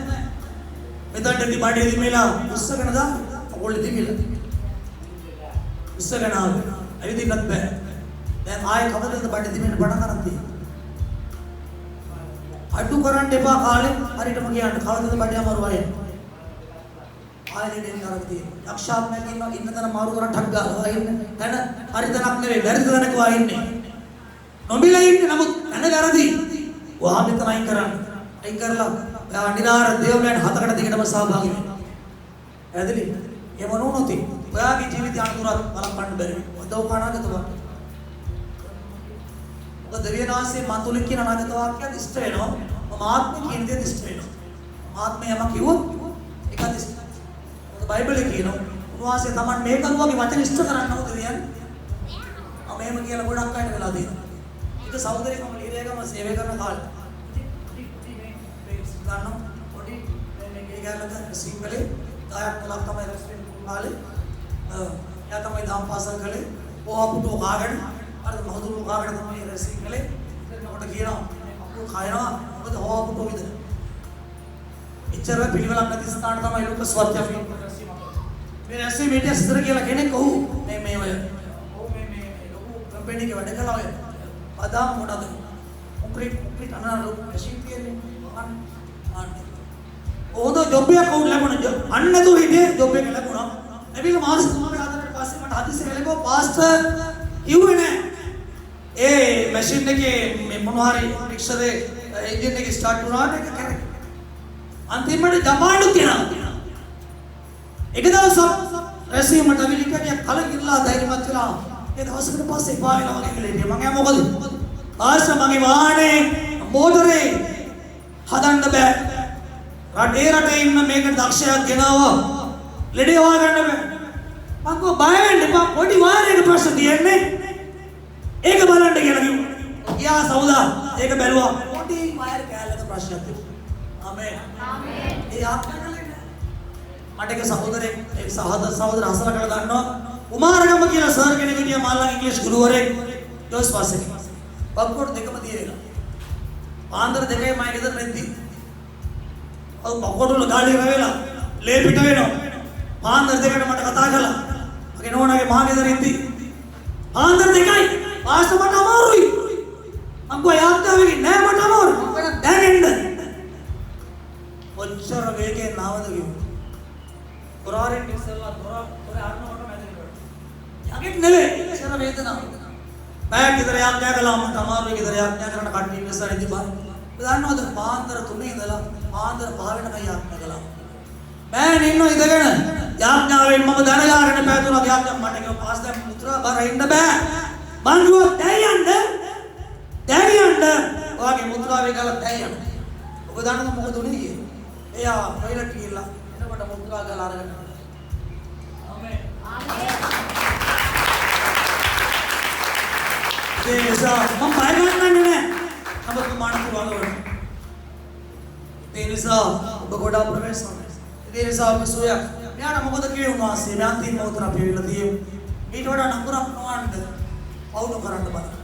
මෙතනට දිබඩේ දිමෙලා උස්සගෙන දාන්න. කොල්ලේ දිමිලා. උස්සගෙන ආවේ. ඇවිදින්නත් බෑ. දැන් ආයෙ කවදද බඩේ දිමෙන්න පටන් ගන්න තියෙන්නේ? අඩු කරන්න එපා කාලේ හරියටම කියන්න කවදද බඩේ අමාරු වය ආයෙත් දෙන්න කරක් තියෙනවා යක්ෂාත්මයක් ඉන්නවා ඉන්න තැන මාරු කරන් ටක් ගාලා ඉන්න තැන හරි තැනක් නෙවෙයි වැරදි තැනක වා ඉන්නේ නොමිලා ඉන්නේ නමුත් තැන වැරදි වහා මෙතන අයින් කරන්න අයින් කරලා ඔයා නිරාර දේවලයන් හතකට දිගටම සහභාගී වෙන්න ඇදලි එහෙම නොවුනොත් ඔයාගේ ජීවිතය අනුතරත් බලපන්න බැරි ඔදව කනාගතව දෙවියන්වහන්සේ මතුලින් කියන අනාගත වාක්‍යයත් ඉෂ්ට වෙනවා. මම ආත්මය කියන දේ ඉෂ්ට වෙනවා. ආත්මය යම කිව්වොත් ඒකත් ඉෂ්ට. මොකද බයිබලයේ කියනවා උන්වහන්සේ Taman මේ කරුවාගේ වචන ඉෂ්ට කරන්න ඕද කියන්නේ. මම එහෙම කියලා ගොඩක් අයට වෙලා තියෙනවා. ඒක සහෝදරයෙක් මම ලීරේගම සේවය කරන කාලේ. ගන්න පොඩි මේ ගෑල්ලක සිංහලේ 10ක් 12ක් තමයි රෙස්ටුරන්ට් කාලේ. එයා තමයි දාම් පාසල් කළේ. ඕපුටෝ කාගෙන අර මහදුරු කාගෙන තමයි රෙසිංගලේ එතකොට කියනවා අපෝ කයනවා මොකද හොවපුටෝ විතර එච්චර පිළිවෙලක් නැති ස්ථාන තමයි ලෝක ස්වත්‍ය මේ රැසි මීඩියා සිතර කියලා කෙනෙක් ඔහු මේ ඔය ඔව් මේ ලොකු කම්පැනි එකේ වැඩ කළා ඔය අදාම මොනද කොන්ක්‍රීට් අනා ලොකු මැෂින් තියෙන්නේ අන්න ඕද ජොබ් එකක් උන් ලැබුණා අන්න නේද හිටියේ ජොබ් එක ලැබුණා එවිල මාස තුනකට හතරකට පස්සේ මට හදිස්සිය වෙලකෝ පාස්ටර් කිව්වේ නෑ ඒ මැෂින් එකේ මේ මොනවා හරි මික්සරේ එන්ජින් එක ස්ටාර්ට් වුණාට ඒක කරේ අන්තිමට ජපානු තියනවා එක දවසක් රැසීමට අවිලිකණිය කලකිරලා ධෛර්යමත් වෙලා ඒ දවසකට පස්සේ පාවෙලා වගේ කියලා මම මොකද ආශ්‍රම මගේ වාහනේ මෝටරේ හදන්න බෑ රටේ ඉන්න මේකට දක්ෂයෙක් ගෙනාවා ලෙඩේ හොයාගන්න බෑ මම කෝ බය වෙන්න එපා පොඩි වාරයක ප්‍රශ්න තියෙන්නේ ඒක බලන්න කියලා කිව්වා. යා සෞදා ඒක බැලුවා. පොඩි වයර් කෑල්ලක ප්‍රශ්නයක් තිබුණා. ආමේන්. ආමේන්. ඒ ආත්මකලේ මට එක සහෝදරෙක් ඒ සහෝදර හසල කළ ගන්නවා. කුමාරගම කියලා සර් කෙනෙක් හිටියා මාළා ඉංග්‍රීසි ගුරුවරයෙක්. ඊට පස්සේ පක්කොඩ දෙකම තියෙනවා. පාන්දර දෙකේ මම ගෙදර නැති. ඔව් පක්කොඩ වල ගාලිය රැවෙලා ලේ පිට වෙනවා. පාන්දර දෙකට මට කතා කළා. මගේ නෝනාගේ මහා ගෙදර ඉඳි. පාන්දර දෙකයි පාස්ට මට අමාරුයි. අම්කෝ යාත්‍රාවේ නෑ මට අමාරුයි. දැන් එන්න. ඔච්චර වේගෙන් නාවද කිව්වා. කොරාරෙන් ඉස්සෙල්ලා කොර ආත්මකට මැදෙන්න. යකෙක් නෙවෙයි. ඉස්සර වේදනාව. බෑග් ගෙදර යාත්‍රා කළා මට අමාරුයි ගෙදර යාත්‍රා කරන කට්ටිය ඉස්සර ඉඳි බා. දන්නවද පාන්දර 3 ඉඳලා පාන්දර 5 වෙනකන් යාත්‍රා කළා. මෑන් ඉන්නව ඉඳගෙන යාඥාවෙන් මම දැනගාගෙන පැතුණා යාඥා මට කිව්වා පාස් දැන් පුත්‍රා බර ඉන්න බෑ මං කිව්වා දැරියන්න ඔයාගේ මුත්‍රාවේ ගාලා දැරියන්න ඔබ දන්නවද මොකද උනේ එයා ටොයිලට් ගිහලා එනකොට මුත්‍රා ගාලා අරගෙන ආමේන් ආමේන් ඒ නිසා මම බය ගන්නන්නේ නෑ අපේ මානසික වලවල ඒ නිසා ඔබ ගොඩාක් ප්‍රවේශ ඒ නිසා අපි සෝයක් මෙයාට මොකද කියේ උන්වහන්සේ මම අන්තිම මොහොතට අපි වෙලා තියෙමු ඊට වඩා නපුරක් නොවන්න පවුන කරන්න බලන්න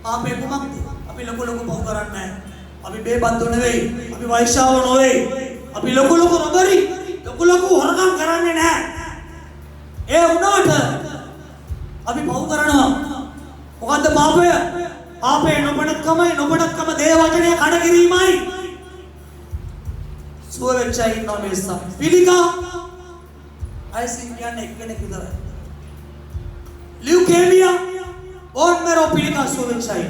ආපේ කුමක්ද අපි ලොකු පවු කරන්නේ නැහැ අපි බේබද්දෝ නෙවෙයි අපි වෛශ්‍යාව නෙවෙයි අපි ලොකු රොබරි ලොකු හොරකම් කරන්නේ නැහැ. ඒ වුණාට අපි පව් කරනවා. මොකද්ද පාපය? පාපේ නොබඩත්කම දේ වචනය කඩ කිරීමයි. සුව වෙච්ච අය ඉන්නවා මේ නිසා. පිළිකා අයිසින් කියන්නේ එක්කෙනෙක් විතරයි. ලියුකේමියා බෝන් මැරෝ පිළිකා සුව වෙච්ච අය.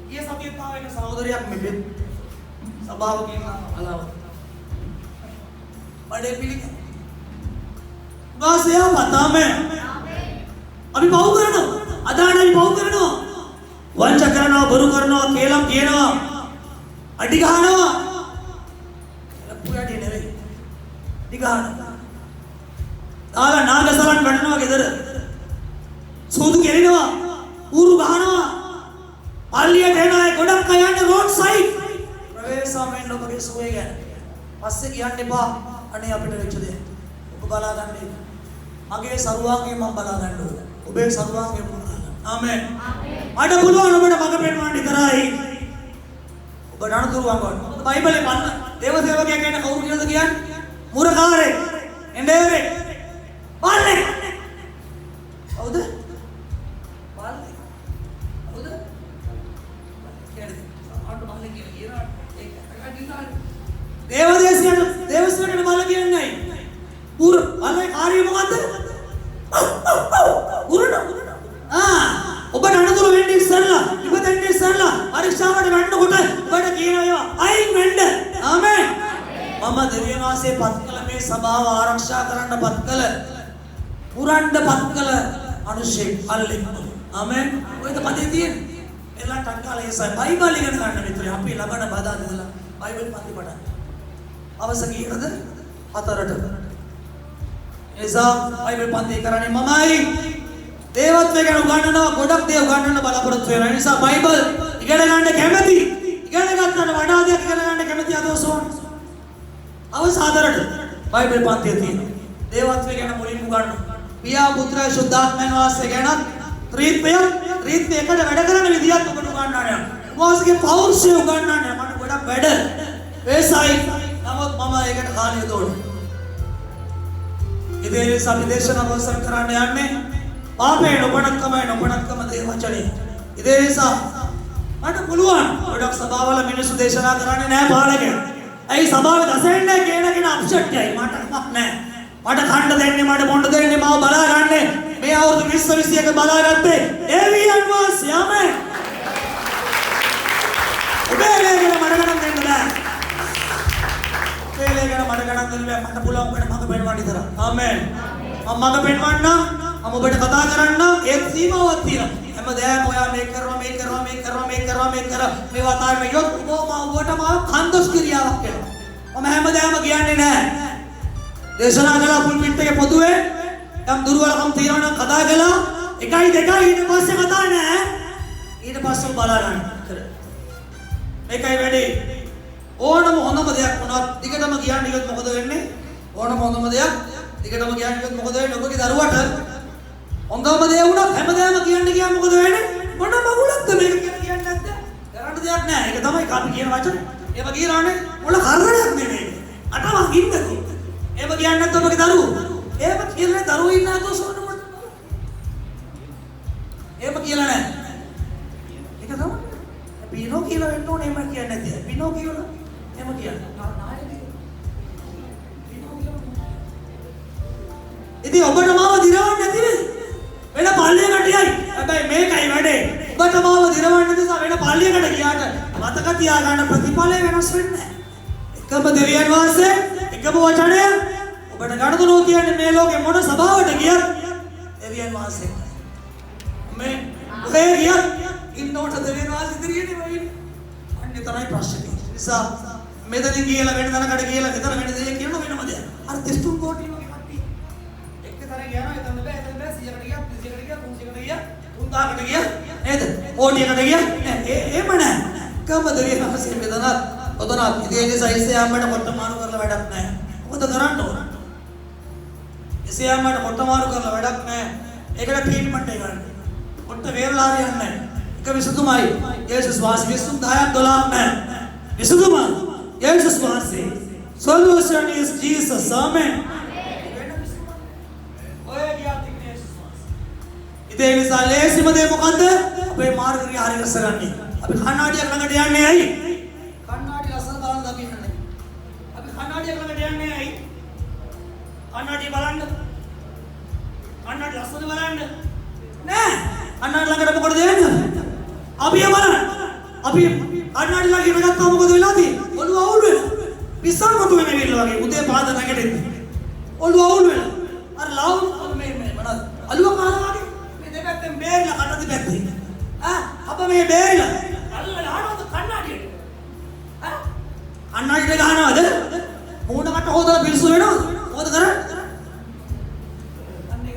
ඊයේ සතියේ තාවෙන සහෝදරියක් මෙබෙත් සභාවකින් අලාව. බඩේ පිළිකා. වාසය පතාමේ. අපි පව් කරනවා. අදානයි පව් කරනවා. වංච කරනවා, බොරු කරනවා, කේලම් කියනවා. අඩි ගහනවා. ලපුයඩි නෙවෙයි. අඩි ගහනවා. දාලා නාගසලන් වඩනවා ගෙදර. සූදු කෙරිනවා. ඌරු ගහනවා. පල්ලියට එනවා ගොඩක් අය යන්නේ රෝඩ් සයිඩ්. ප්‍රවේශමෙන් ඔබගේ සුවේ ගැන. පස්සේ කියන්න එපා. අනේ අපිට වෙච්ච දේ. ඔබ බලා ගන්න. මගේ සරුවාගේ මම බලා ගන්න ඕනේ. ඔබේ සරුවාගේ මම බලා ගන්න. ආමෙන්. මට පුළුවන් ඔබට මඟ පෙන්වන්න විතරයි. ඔබ අනුතුරුවන් ගන්න. බයිබලේ පන්න දේව සේවකයා කියන කවුරු කියලාද කියන්නේ? මුරකාරේ. එඬේරේ. බල්ලේ. හවුද? බල්ලේ. හවුද? කියන්නේ ආට බල්ලේ කියලා ඒක අකටිනානේ. දේවසේවකයාට බල්ල කියන්නේ නැහැ. මුර බල්ලේ කාර්යය මොකද්ද? මුරණ. ඔබට අනුතුරු වෙන්නේ ඉස්සරලා. ඉබදෙන්නේ ඉස්සරලා. පරීක්ෂාවට වැටෙනකොට ඔබට කියනවා අයින් වෙන්න. ආමෙන්. මම දෙවියන් වහන්සේ පත් කළ මේ සභාව ආරක්ෂා කරන්න පත් කළ පුරන්න පත් කළ අනුශේක් අල්ලෙක්. ආමෙන්. ඔයද පදේ තියෙන්නේ. එලා ටංකාලේ සයි බයිබල් ඉගෙන ගන්න විතරයි. අපි ළඟන බදා දෙලා බයිබල් පන්ති පටන්. අවස කීයද? 4ට. එසා බයිබල් පන්ති කරන්නේ මමයි. දේවත්වය ගැන උගන්වනවා ගොඩක් දේ උගන්වන්න බලාපොරොත්තු වෙනවා. ඒ නිසා බයිබල් ඉගෙන ගන්න කැමැති. ඉගෙන ගන්නට වඩා දෙයක් ඉගෙන ගන්න කැමැති අදෝසෝන්. අවසාදරට බයිබල් පන්තිය තියෙනවා. දේවත්වය ගැන මුලින්ම උගන්වනවා. පියා පුත්‍ර සුද්ධාත්මයන් වහන්සේ ගැන ත්‍රිත්වය එකට වැඩ කරන විදියත් ඔබට උගන්වනවා. උන්වහන්සේගේ පෞරුෂය උගන්වනවා. මට ගොඩක් වැඩ වේසයි. නමුත් මම ඒකට කාලය දෝනවා. ඉතින් ඒ නිසා විදේශන අවසන් කරන්න යන්නේ පාපේ නොපණක්කම දේ වචනේ. ඒ නිසා මට පුළුවන් ගොඩක් සභාවල මිනිස්සු දේශනා කරන්නේ නැහැ පාලකයන්. ඇයි සභාවේ දසෙන්නේ කියන අප්සෙට්යයි මට නැහැ. මට කන්න දෙන්නේ මට බොන්න දෙන්නේ මාව බලා ගන්න. මේ අවුරුදු 20 21 බලාගත්තේ දේවියන් වහන්සේ. ආමෙන්. ඔබේ ලේගෙන මට ගණන් දෙන්න බෑ. ඔබේ ලේගෙන මට ගණන් දෙන්න බෑ. මට පුළුවන් ඔබට මඟ පෙන්වන්න විතර. ආමෙන්. මම මඟ පෙන්වන්න මම ඔබට කතා කරන්න ඒත් සීමාවක් තියෙනවා. හැමදාම ඔයා මේක කරනවා මේවා තාම යොත් ඔබට මාව කන්දොස් ක්‍රියාවක් කරනවා. මම හැමදාම කියන්නේ නැහැ. දේශනා කළා පුල්පිට් එකේ පොදුවේ යම් දුර්වලකම් තියෙනවා නම් කතා කළා 1 2 ඊට පස්සේ කතා නැහැ. ඊට පස්සේ බලා ගන්න. මේකයි වැඩේ. ඕනම හොඳම දෙයක් වුණත් ටිකටම කියන්නේ ඉවත් මොකද වෙන්නේ? ඕනම හොඳම දෙයක් ටිකටම කියන්නේ ඉවත් මොකද වෙන්නේ? ඔබගේ දරුවට හොඳම දේ වුණත් හැමදාම කියන්නේ මොකද වෙන්නේ? මොන මගුලක්ද මේක කියන්නේ නැද්ද? කරන්න දෙයක් නැහැ. ඒක තමයි අපි කියන වචන. ඒව කියලානේ මොළ කරදරයක් නෙමෙයි. අටවක් ඉන්නකෝ. ඒව කියන්නේ නැත්නම් ඔබගේ දරුවෝ. ඒව කියන්නේ දරුවෝ ඉන්න අතෝ සෝන මොකද? ඒව කියලා නැහැ. ඒක තමයි. පිනෝ කියලා වෙන්න ඕනේ එහෙම කියන්නේ නැති. පිනෝ කියලා එහෙම කියන්නේ. ඉතින් ඔබට මාව දිරවන්න නැතිද? වෙන පල්ලියකට යයි. හැබැයි මේකයි වැඩේ. ඔබට මාව දිරවන්න නිසා වෙන පල්ලියකට ගියාට මතක තියාගන්න ප්‍රතිඵලය වෙනස් වෙන්නේ නැහැ. එකම දෙවියන් වහන්සේ එකම වචනය ඔබට ගණතුනෝ කියන්නේ මේ ලෝකේ මොන සභාවට ගියත් දෙවියන් වහන්සේ. මේ ඔබේ ගියත් ඉන්නකොට දෙවියන් වහන්සේ ඉදිරියේදී වෙන්නේ. අන්න එතරම් ප්‍රශ්නේ. නිසා මෙතනින් ගියලා වෙන තැනකට ගියලා ගෙදර වෙන දෙයක් කියනවා වෙනම දෙයක්. අර 33 කෝටි වගේ කට්ටිය. එක්තරම් යනවා එතන බෑ 100කට ගියා 200කට ගියා 300කට ගියා 3000කට ගියා නේද? කෝටියකට ගියා එහෙම නෑ. කම දෙවියන් වහන්සේ මෙතන ඔතන ඉතින් ඒ සයිසේ ආම්මඩ කොට මාරු කරලා වැඩක් නැහැ. මොකද කරන්න ඕන? එසේ ආම්මඩ කොට මාරු කරලා වැඩක් නැහැ. ඒකට ට්‍රීට්මන්ට් එක ගන්න. කොට වේරලා හරියන්නේ නැහැ. එක විසඳුමයි. යේසුස් වාසි විසඳුම් 10ක් 12ක් නැහැ. විසඳුම Yesus වහන්සේ. Solution is Jesus. Amen. ඔය ගියාත් ඉන්නේ යේසුස් වහන්සේ. ඉතින් ඒ නිසා ලේසිම දේ මොකද්ද? අපේ මාර්ගය හරි කරගන්නේ. අපි කන්නාඩියක් ළඟට යන්නේ ඇයි? කන්නාඩිය අසල බලන්න අපි යන්නේ. අපි කන්නාඩියක් ළඟට යන්නේ ඇයි? කන්නාඩිය බලන්න. කන්නාඩිය අසල බලන්න. නෑ. කන්නාඩිය ළඟට මොකටද යන්නේ? අපි බලන්න. අපි කන්නාඩිය ළඟ ඉඳ ගත්තා මොකද වෙලා තියෙන්නේ? ඔළුව අවුල් වෙනවා. පිස්සන් කොට වෙන විල්ල වගේ උදේ පාද නැගිටින්න. ඔළුව අවුල් වෙනවා. අර ලව් මේ මොනවද? අලුව කාලා වගේ මේ දෙපැත්තෙන් බේරිලා කටදි පැත්තේ. අප මේ බේරිලා අල්ලලා ආනවද කන්නාඩියට? කන්නාඩියට ගහනවද? මූණකට හොදලා පිස්සු වෙනවද? මොකද කරන්නේ? අන්නේ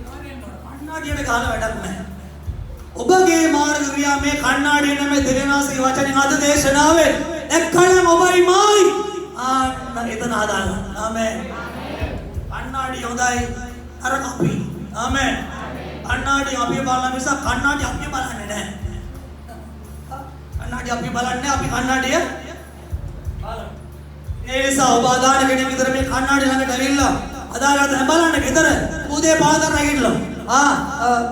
කන්නාඩියට ගහලා වැඩක් නැහැ. ඔබගේ මාර්ග ක්‍රියා මේ කන්නාඩිය නෙමෙයි දෙවියන්වහන්සේගේ වචනේ අද දේශනාවේ එක්කණම ඔබයි මායි ආන්න එතන හදාගන්න. ආමෙන්. කන්නාඩිය හොඳයි අර අපි. ආමෙන්. කන්නාඩිය අපි බලන නිසා කන්නාඩිය අපි බලන්නේ නැහැ. කන්නාඩිය අපි බලන්නේ අපි කන්නාඩිය බලන්න. ඒ නිසා ඔබ අදාළ කෙනෙක් විතර මේ කන්නාඩිය ළඟට ඇවිල්ලා අදාළට බලන්න ගෙදර උදේ පාන්දර නැගිටලා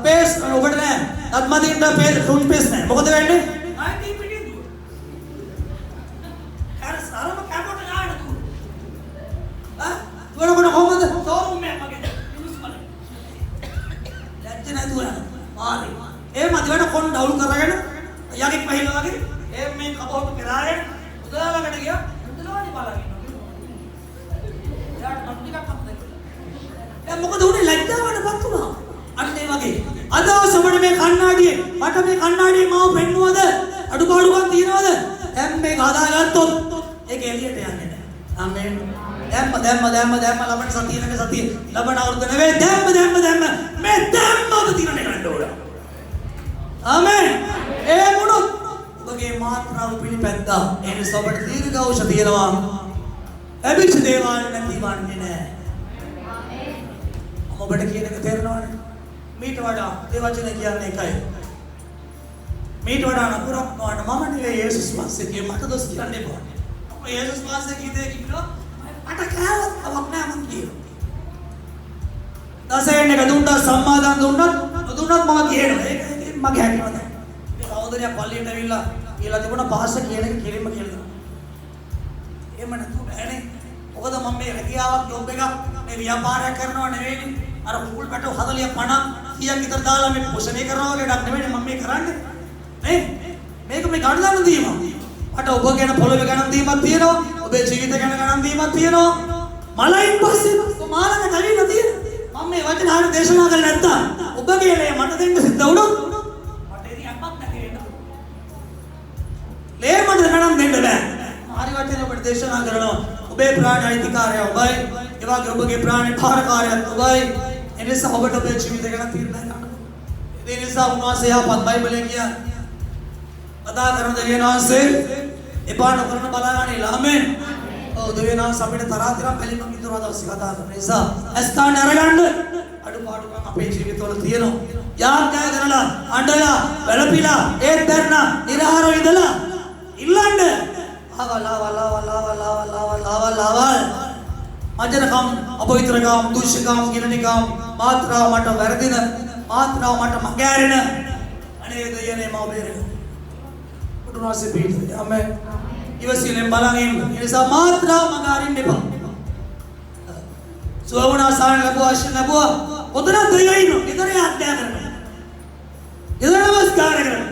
පේස් ඔබට නෑ අත්මදින්න පේස් ටූත් පේස් නෑ මොකද වෙන්නේ ආයි පිටින් දුව අර සරම කැමොට ගන්න දුව දුවනකොට කොහමද ෂෝරූම් එකක් මගේ මිනිස් බලන්න ලැජ්ජ නැතුව යන මාරි ඒ මදි වෙන කොන් ඩවුල් කරගෙන යකෙක් පහිලා වගේ ඒ මේ කපෝට පෙරාගෙන උදලාලකට ගියා උදලාවනි බලගෙන යාට නම් ටිකක් අපද දැන් මොකද උනේ ලැජ්ජාවටපත් වුණා අන්න ඒ වගේ අද ඔබට මේ කන්නාඩියේ මට මේ කන්නාඩියේ මාව පෙන්නුවද අඩුපාඩුකම් තියනවද දැන් මේක හදාගත්තොත් ඒක එළියට යන්නේ නැහැ ආමෙන් දැම්ම ලබන සතියේක සතිය ලබන අවුරුද්ද නෙවෙයි දැම්ම මේ දැම්මම තිරණ ගන්න ඕන ආමෙන් ඒ මොනොත් ඔබගේ මාත්‍රාව පිළිපැද්දා ඒ නිසා ඔබට දීර්ඝායුෂ තියෙනවා ලැබිච්ච දේවල් නැතිවන්නේ නැහැ ඔබට කියන එක තේරෙනවනේ මීට වඩා ඒ වචන කියන්නේ එකයි මීට වඩා නපුරක් නොවන මම නෙවෙයි යේසුස් වහන්සේ කිය මට දොස් කියන්න එපා ඔබ යේසුස් වහන්සේ කීදේ කිව්වා මට කෑවත් අවක් නෑ මං කියනවා දසයෙන් එක දුන්නා සම්මාදන් දුන්නත් නොදුන්නත් මම කියනවා ඒක මගේ හැකියාව නෑ මේ සහෝදරයා පල්ලියට ඇවිල්ලා කියලා තිබුණා පහස කියන එක කෙලින්ම කියලා දුන්නා එහෙම නැතුව බෑනේ මොකද මම මේ රැකියාවක් ජොබ් එකක් මේ ව්‍යාපාරයක් කරනවා නෙවෙයිනේ අර ෆුල් පැටව 40 50 100ක් විතර දාලා මේ පෝෂණය කරනවා වගේ එකක් නෙවෙයි මම මේ කරන්නේ නේ මේක මේ ගණන් දීම මට ඔබ ගැන පොළොවේ ගණන් දීමක් තියෙනවා ඔබේ ජීවිත ගැන ගණන් දීමක් තියෙනවා මලයින් පස්සේ මාළඟ කලින් තියෙනවා මම මේ වචන හරිය දේශනා කරලා නැත්තම් ඔබගේ ලේ මට දෙන්න සිද්ධ වුණොත් මට ඉතින් අපක් නැකේ ලේ මට ගණන් දෙන්න බෑ හරි වචන ඔබට දේශනා කරනවා ඔබේ ප්‍රාණ අයිතිකාරය ඔබයි ඒ වගේ ඔබගේ ප්‍රාණ භාරකාරයත් ඔබයි එනිසා ඔබට ඔබේ ජීවිතය ගැන තීරණය ගන්න. ඒ නිසා උන්වහන්සේ යහපත් බයිබලයේ කියන කතා කරන දෙවියන් වහන්සේ එපා නොකරන බලාගන්නේ ආමෙන්. ඔව් දෙවියන් වහන්සේ අපිට තරහ තරම් බැලිමක් විතර දවසේ කතා කරන නිසා අස්ථාන අරගන්න අඩුපාඩුකම් අපේ ජීවිතවල තියෙනවා. යාඥා කරලා අඬලා වැළපිලා ඒත් දැන්න නිරහරව ඉඳලා ඉල්ලන්න ආවල් මජනකම් අපවිත්‍රකම් දුෂ්කම් ගිරණිකම් මාත්‍රාව මට වැරදින මාත්‍රාව මට මගෑරෙන අනේ දෙයනේ මම බේරෙන උතුනාසේ පිට ආමෙන් ඉවසියෙන් බලන් ඉන්න ඒ නිසා මාත්‍රාව මගාරින්න එපා සුවවනාසාන ලැබුවා ආශිර්වාද ලැබුවා උතන දෙයයි ඉන්න ඉතන යාත්‍යා කරනවා ඉතන නමස්කාර කරනවා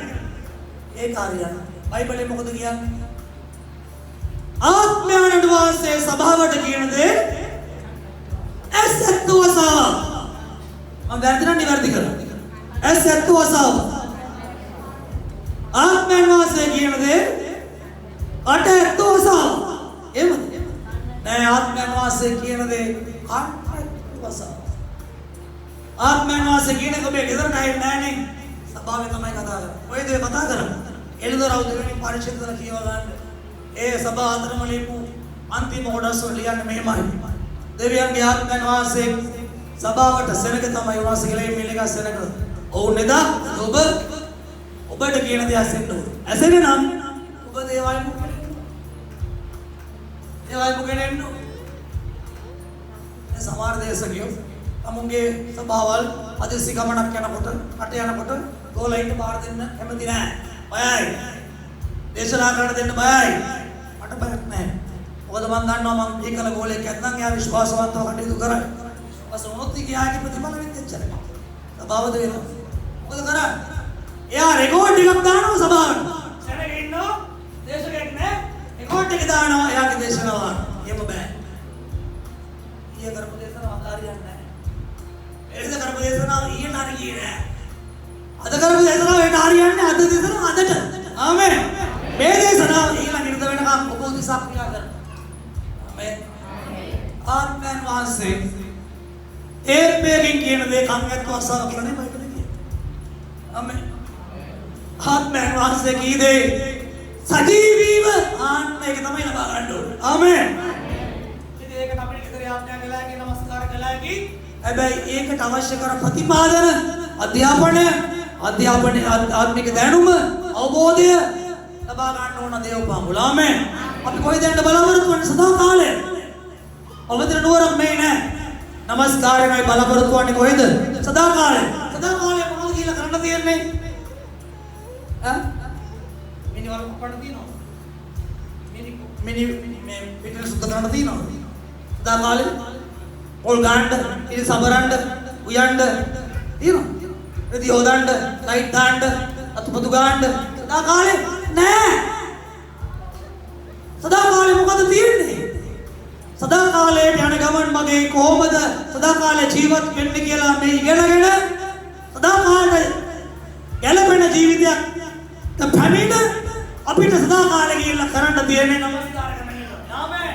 ඒ කාර්යය බයිබලයේ මොකද කියන්නේ ආත්මයන්ට වාසේ සභාවට කියන දේ ඇසත්තු වසාව මම වැරදි නම් නිවැරදි කරනවා ඇසත්තු වසාව ආත්මයන් වාසේ කියන දේ අටත්තු වසාව එහෙමද නෑ ආත්මයන් වාසේ කියන දේ අටත්තු වසාව ආත්මයන් වාසේ කියන එක මේ ගෙදරට ඇහෙන්නේ නෑනේ සභාවේ තමයි කතා කරන්නේ ඔය දේ කතා කරන්නේ එළිදරව් දෙවෙනි පරිච්ඡේදය කියවලා ගන්න ඒ සභා අතරම ලියපු අන්තිම කොටස ලියන්නේ මෙහෙමයි. දෙවියන්ගේ ආත්මයන් වාසේ සභාවට සෙනග තමයි වාසේ කියලා මේ එක සෙනග. ඔව් නේද? ඔබට කියන දේ ඇසෙන්න ඕන. ඇසෙන්නේ නම් ඔබ දේවල් දේවල් මුගෙනෙන්නු සමහර දේශකයෝ අමුන්ගේ සභාවල් අධිසි ගමනක් යනකොට රට යනකොට ගෝලයින්ට බාර දෙන්න කැමති නැහැ. බයයි. දේශනා කරන්න දෙන්න බයයි. මට බයක් නැහැ. මොකද මම දන්නවා මම ඒකල ගෝලයක් නැත්නම් එයා විශ්වාසවන්තව කටයුතු කරයි. වසොනොත් ගියාගේ ප්‍රතිඵල වෙන්නේ සභාවද වෙනවා. මොකද කරන්නේ? එයා රෙකෝඩ් එකක් දානවා සභාවට. සැරේ ඉන්නවා දේශකයෙක් නැහැ. රෙකෝඩ් එක දානවා එයාගේ දේශනාව. එහෙම බෑ. ඊය කරපු දේශනාව අදාරියන්නේ නැහැ. එරිද කරපු දේශනාව ඊයට හරියන්නේ නැහැ. අද කරපු දේශනාව එන්න හරියන්නේ අද දේශනාව අදට. ආමෙන්. මේ දේශනාව ඊළඟ ඉරිද වෙනකම් ඔබ දිසා ක්‍රියා කරනවා. ආමෙන්. ආත්මයන් වාසේ ඒ මේකින් කියන දේ කම්යත් වස්සාව කියලා නෙමෙයි කියන්නේ. ආමෙන්. ආත්මයන් වාසේ කී දේ සජීවීව ආත්මයක තමයි ලබා ගන්න ඕනේ. ආමෙන්. ඉතින් ඒකට අපිට ඉතින් ආත්මයන් ගලාගේ නමස්කාර කළාකි. හැබැයි ඒකට අවශ්‍ය කරන ප්‍රතිපාදන අධ්‍යාපනය ආත්මික දැනුම අවබෝධය ලබා ගන්න ඕන දේවපාමුල. ආමෙන්. අපි කොහෙද යන්න බලාපොරොත්තු වෙන්නේ සදා කාලය? අවතර නුවරක් මේ නෑ. නමස්කාරයයි බලාපොරොත්තු වෙන්නේ කොහෙද? සදා කාලය. සදා කාලය මොනවද කියලා කරන්න තියෙන්නේ? මිනිවල කොපන්න තියෙනවා. මිනි මේ පිටර සුද්ධ කරන්න තියෙනවා. සදා කාලේ පොල් ගන්න, ඉරි සබරන්න, උයන්න තියෙනවා. රෙදි හොදන්න, ලයිට් දාන්න, අතුපතු ගන්න සදා කාලේ නෑ. සදා කාලේ මොකද තියෙන්නේ? සදා කාලේ යන ගමන් මගේ කොහොමද සදා කාලේ ජීවත් වෙන්නේ කියලා මේ ඉගෙනගෙන සදා කාලේ ගැළපෙන ජීවිතයක් පැමිණ අපිට සදා කාලේ කියලා කරන්න තියෙන්නේ නමස්කාර කරන එක. ආමෙන්.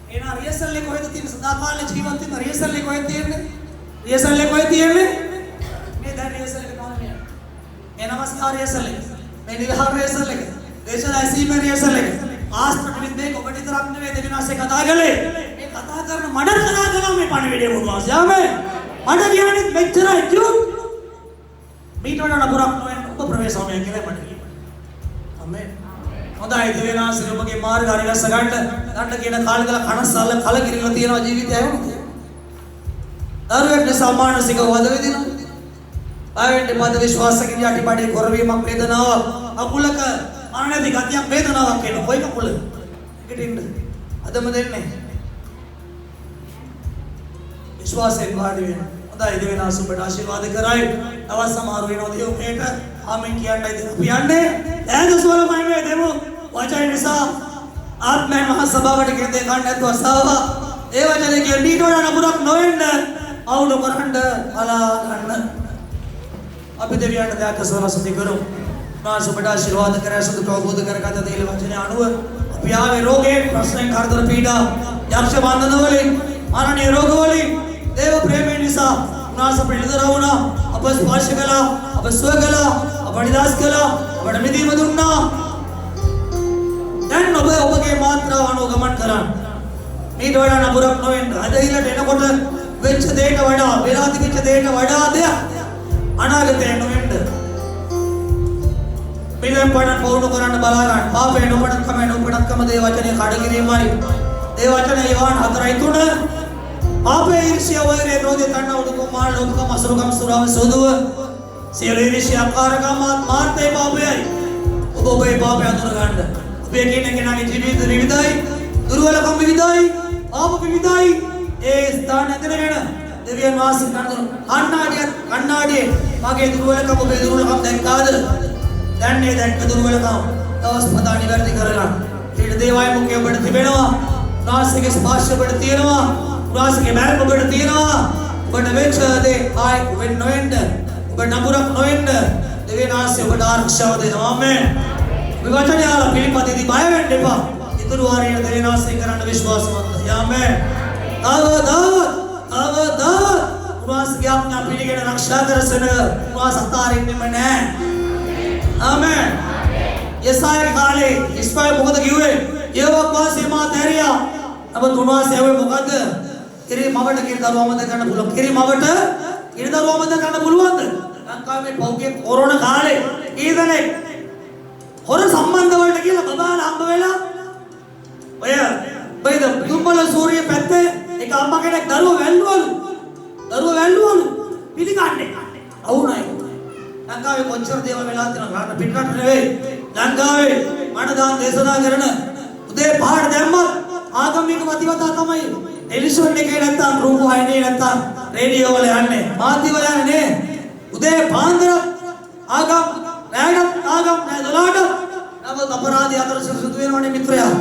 එන රියසල් එක කොහෙද තියෙන්නේ? සදා කාලේ ජීවත් වෙන රියසල් එක කොහෙද තියෙන්නේ? රියසල් එක කොහෙද තියෙන්නේ? මේ දැන් රියසල් එක තමයි. මේ නමස්කාර රියසල් එක. මේ නිරහාර රියසල් එක. දේශනා ඇසීමේ රියසල් එක. ආස්තක විද්දේ ඔබට විතරක් නෙවෙයි දෙවිනාසේ කතා කළේ. මේ කතා කරන මඩ කතා කරනවා මේ පණිවිඩය මොකක්ද? ආමෙන්. මඩ කියන්නේ මෙච්චරයි කිව්වොත් මීට වඩා නපුරක් නොවෙන්න ඔබ ප්‍රවේශමය කියලා මට කියනවා. ආමෙන්. හොඳයි දෙවිනාසේ ඔබගේ මාර්ග හරිගස්ස ගන්න කියන කාලේ ඉඳලා කනස්සල්ල කලකිරිලා තියෙනවා ජීවිතය වුණා. දරුවෙක් නිසා මානසික වද වෙදිනවා. ආයෙත් මද විශ්වාසකින් යටිපඩේ කොරවීමක් වේදනාවක් අකුලක අනනදී ගතියක් වේදනාවක් එන කොයි කකුල එකට ඉන්න අදම දෙන්නේ විශ්වාසයෙන් වාඩි වෙන හොඳයි දෙවියන් සුබට ආශිර්වාද කරයි තවත් සමහර වෙනවා දේවකේට ආමෙන් කියන්නයි අපි යන්නේ ඈදසවලමයි මේ දෙමු වචන නිසා ආත්මයන් මහ සභාවට ගෙදේ ගන්න නැතුව අසාව ඒ වචනේ කිය බීටෝන නපුරක් නොවෙන්න අවුල කරන්න බලා ගන්න අපි දෙවියන්ට දයාක සවසති කරමු නාස ඔබට ආශිර්වාද කරා සුදු ප්‍රබෝධ කරගත දේල වචනේ අනුව අපි ආවේ රෝගේ ප්‍රශ්නෙන් කරදර පීඩා යක්ෂ බන්ධන වලින් මරණීය රෝග වලින් දේව ප්‍රේමය නිසා නාස පිළිදර වුණා අප ස්පර්ශ කළා අප සුව කළා අප නිදාස් කළා අපට මිදීම දුන්නා දැන් ඔබ ඔබගේ මාත්‍රාව අනුව ගමන් කරන්න මේ වඩා නපුරක් නොවෙන්න අද ඉලට එනකොට වෙච්ච දෙයක වඩා වෙලා තිබිච්ච දෙයක වඩා දෙයක් අනාගතේ නොවෙන්න මිලෙන් පණ පවුණු කරන්න බලා ගන්න. පාපේ නොපඩක්කම දේ වචනේ කඩකිරීමයි. දේ වචනේ යෝහන් 4:3 පාපේ ඊර්ෂ්‍යා වෛරය ක්‍රෝධය තණ්හා උඩුකම මාන ලෝකකම අසුරුකම සුරාව සෝදුව සියලු ඊර්ෂ්‍යා අකාරකම මාර්ථේ පාපයයි. ඔබේ පාපය අඳුර ගන්න. ඔබේ කෙනෙක්ගේ ජීවිත විවිධයි, දුර්වලකම් විවිධයි, පාප විවිධයි. ඒ ස්ථාන ඇදගෙන දෙවියන් වාසය කරන කණ්ණාඩියේ මගේ දුර්වලකම් ඔබේ දුර්වලකම් දැක්කාද? දැන්නේ දැක්ක දුර්වලකම් දවස් පතා නිවැරදි කරගන්න. ඊට දේවය මුඛය ඔබට තිබෙනවා. නාසිකේ ස්පර්ශ ඔබට තියෙනවා. නාසිකේ මෑම ඔබට තියෙනවා. ඔබට වෙච්ච දේ ආයි වෙන්න නොවෙන්න. ඔබ නපුරක් නොවෙන්න. දෙවියන් වාසය ඔබට ආරක්ෂාව දෙනවා. ආමෙන්. මේ වචනය අහලා පිළිපදිදී බය වෙන්න එපා. ඉතුරු වාරයේ දෙවියන් වාසය කරන්න විශ්වාසවන්තයි. ආමෙන්. උන්වහන්සේගේ ආඥා පිළිගෙන ආරක්ෂා කරසන උන්වහන්සේ අතාරින්නෙම නැහැ. ආමෙන්. යසාය කාලේ ඉස්පාය මොකද කිව්වේ? යේහෝවා වාසය මා තැරියා. අප උන්වහන්සේ ආවේ මොකද? කිරි මවට කිරි දරුවමද ගන්න පුළුවන්. කිරි මවට කිරි දරුවමද ගන්න පුළුවන්ද? ලංකාවේ පෞගේ කොරෝනා කාලේ ඊදනේ හොර සම්බන්ධ වලට කියලා බබාලා හම්බ වෙලා ඔය බයිද දුම්බල සූරිය පැත්තේ එක අම්මා කෙනෙක් දරුවෝ වැල්ලුවලු පිළිගන්නේ අවුණයි ලංකාවේ කොච්චර දේවල් වෙලා තියෙනවද ගන්න පිටරට නෙවෙයි ලංකාවේ මනදාන දේශනා කරන උදේ පහට දැම්මත් ආගමික ප්‍රතිවතා තමයි ටෙලිවිෂන් එකේ නැත්තම් රූපවාහිනියේ නැත්තම් රේඩියෝ වල යන්නේ මාධ්‍ය වල යන්නේ උදේ පාන්දර ආගම් රැයට ආගම් නෑ 12ට නමුත් අපරාධය අතර සිදු වෙනවනේ මිත්‍රයා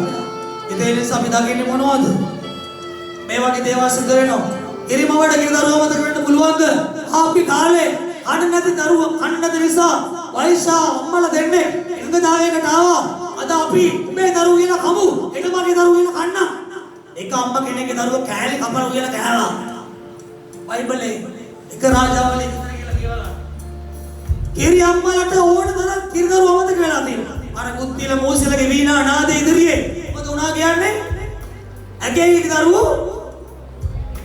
ඉතින් ඒ නිසා අපි දකින්නේ මොනවද මේ වගේ දේවල් සිදු වෙනවා ඉරිමවඩ කියන දරුවා මතක වෙන්න පුළුවන්ද අපි කාලේ කන්න නැති නිසා වයිසා අම්මලා දෙන්නේ ඉංගදායකට ආවා අද අපි මේ දරුවෝ කියලා කමු එක මගේ දරුවෝ කියලා කන්න එක අම්මා කෙනෙක්ගේ දරුවෝ කෑලි කපලා කියලා කෑවා බයිබලේ එක රාජාවලේ විතර කියලා කියවලා කිරි අම්මලට ඕන තරම් කිරි දරුවෝ මතක වෙලා තියෙනවා අර කුත්තිල මෝසිලගේ වීණා නාද ඉදිරියේ මොකද උනා කියන්නේ ඇගේ දරුවෝ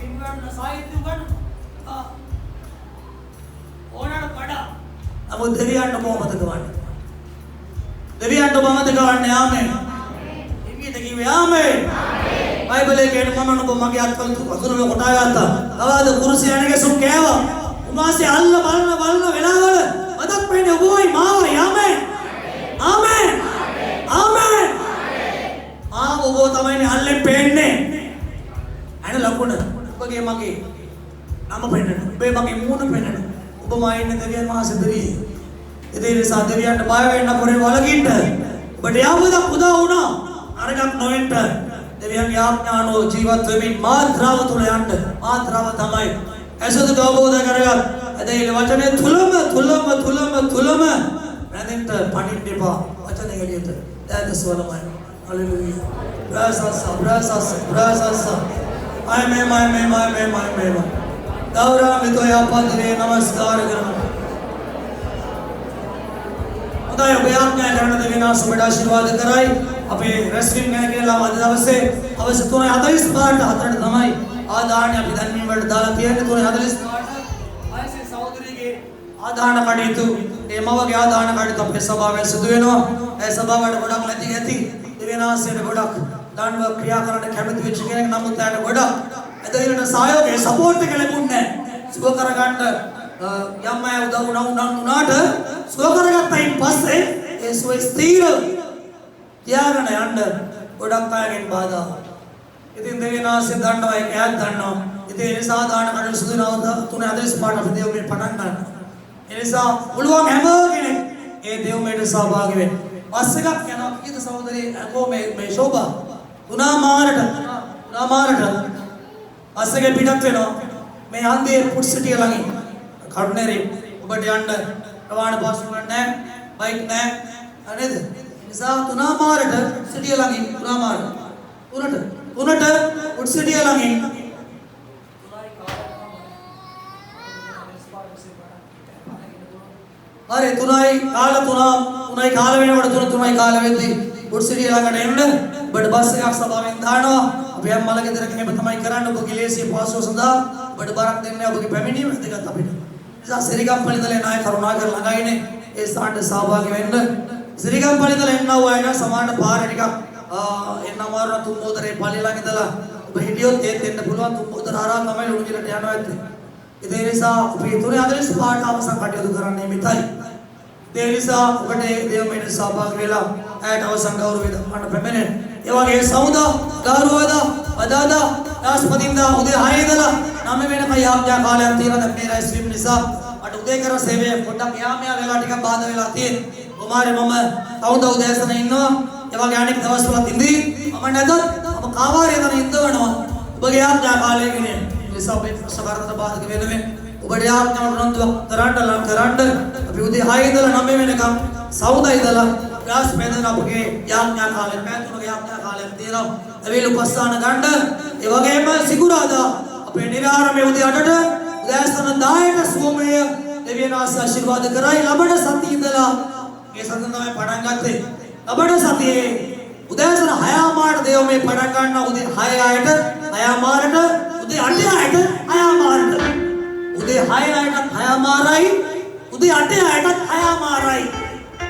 ඉංග්‍රීසි සාහිත්‍ය උගන්න ඕනට වඩා නමුත් දෙවියන්ට මොහොතක වන්නේ දෙවියන්ට මොහොතක වන්නේ ආමේන් ඉංග්‍රීසි කිව්වේ ආමේන් බයිබලයේ කියන මම නෝ මගේ අත්වල අතුරුව කොටා ගත්තා අවාද කුරුසියණගේ සුන් කෑවා උන්වහන්සේ අල්ල බලන වෙලාවල මතක් වෙන්නේ ඔබයි මාවයි ආමේන් ආමේන් ආමේන් ඔබ තමයි අල්ලෙන් පේන්නේ අනේ ලකුණ ඔබගේ මගේ නම පෙන්නන ඔබේ මගේ මූණ පෙන්නන ඔබ මායින්නේ දෙවියන් වහන්සේ දෙවියන් ඒ නිසා දෙවියන්ට බය වෙන්න පොරේ වලකින්න ඔබට යාවද පුදා වුණා අරගත් නොවෙන්න දෙවියන්ගේ ආඥානෝ ජීවත් වෙමින් මාත්‍රාව තුල යන්න මාත්‍රාව තමයි ඇසුදු අවබෝධ කරගත් අදේ වචනේ තුලම නැදින්ට පණින්න එපා වචනේ එළියට දැන් සවලමයි Hallelujah. Brasasa. Amen. Gauravito yapadre namaskar karna. उदाय बयान में करने देवी ना सुबह आशीर्वाद कराई अपने रेस्टिंग में के लाभ आदि अवश्य तो ने आदर इस पार्ट आदर धमाई आदान या विधान में बढ़ दाल पिया ने तो ने आदर इस पार्ट ऐसे सहोदरी के आदान काटी तो ये मावा के आदान काटी तो अपने सभा में सुधुए नो ऐसा सभा में बड़ा लेती कहती देवी ना से बड़ा दान व क्रिया करने खेमत विच के नाम उतार बड़ा ऐसे ये सायो के सपोर्ट के लिए मुन्ने सुबह कर कांड යම්මය උදව් නුනාට සුව කරගත්තයින් පස්සේ ඒ සුව ස්ථීර තියාගෙන යන්න ගොඩක් අයගෙන් බාධා. ඉතින් දෙවියන්වහන්සේ දන්නවා ඒක ඈත් දන්නවා. ඉතින් ඒ නිසා දාන කඩල සුදු නවත තුනේ ආදේශ පාඩ අපි දෙව් මේ පටන් ගන්නවා. ඒ නිසා පුළුවන් හැම කෙනෙක් ඒ දෙව් මේට සහභාගී වෙන්න. බස් එකක් යනවා කීද සහෝදරී අකෝ මේ ශෝභා තුනාමාරට බස් එකේ පිටත් වෙනවා. මේ හන්දියේ පුට් සිටිය ළඟින් खड़ने उबट अंड रवाण पास करना बाइक ना अनेद निसा तुना मारट सिटी अलगी तुना मार उनट उट सिटी अलगी अरे तुनाई काल वेने वड तुनाई काल वेती उट सिटी अलग नेमड बट बस का सभा में दानो अभी हम मलगे दर के बताई करांड को गिलेसी पासो सदा बट बारक दिन ने अबकी फैमिली में देखा तभी सिरिगंपल्लिदले नाय करुणाकर लगाइने ए सांड सहभागी वेन्न सिरिगंपल्लिदले एन्नव आयना समान पारटिक එන්න අමාරුන තුම්බෝදරේ පල්ලිලා ඉඳලා ඔබ හිටියොත් ඒත් එන්න පුළුවන් තුම්බෝදර හරහා තමයි ලුණුගිරට යනවා ඇත්තේ. ඒ නිසා අපි තුනේ අදලස් පාට අවසන් කටයුතු කරන්නේ මෙතයි. ඒ නිසා ඔබට දේව මේට සහභාගී වෙලා ඇයට අවසන් ගෞරවය දක්වන්න පැමිණෙන්න. ඒ වගේ සමුදා ගෞරවද අදාදා රාජපතින්දා උදේ 6 ඉඳලා 9 වෙනකම් යාඥා කාලයක් තියෙනවා. දැන් මේ රැස්වීම නිසා අට උදේ කර සේවය පොඩ්ඩක් යාමයා වෙලා ටිකක් බාධා වෙලා තියෙනවා. කුමාරේ මම සමුදා උදෑසන ඉන්නවා. ඒ වගේ අනෙක් දවස්වලත් ඉඳී මම නැතත් මම කාවාරේ යන ඉඳවනවා. ඔබගේ යාඥා කාලය කියන්නේ නිසා මේ සමහරකට බාධක වෙනවෙ ඔබට යාඥා උනන්දුවක් කරන්න අපි උදේ 6 ඉඳලා 9 වෙනකම් සමුදා ඉඳලා ක්ලාස් මෙතන අපගේ යාඥා කාලය පැතුනගේ යාඥා කාලයක් තියෙනවා. අවිල උපස්ථාන ගන්න. ඒ වගේම සිකුරාදා අපේ නිරාරමයේ උදේ 8ට උදෑසන 10ට සෝමය දෙවියන් ආශිර්වාද කරයි ලබන සතිය ඉඳලා මේ සඳහන් තමයි පටන් ගත්තේ. ලබන සතියේ උදෑසන 6 මාට දේව මේ පටන් ගන්න උදේ 6ට 6 මාරට උදේ 8ට 6 මාරට උදේ 6ට 6 මාරයි උදේ 8ට 6 මාරයි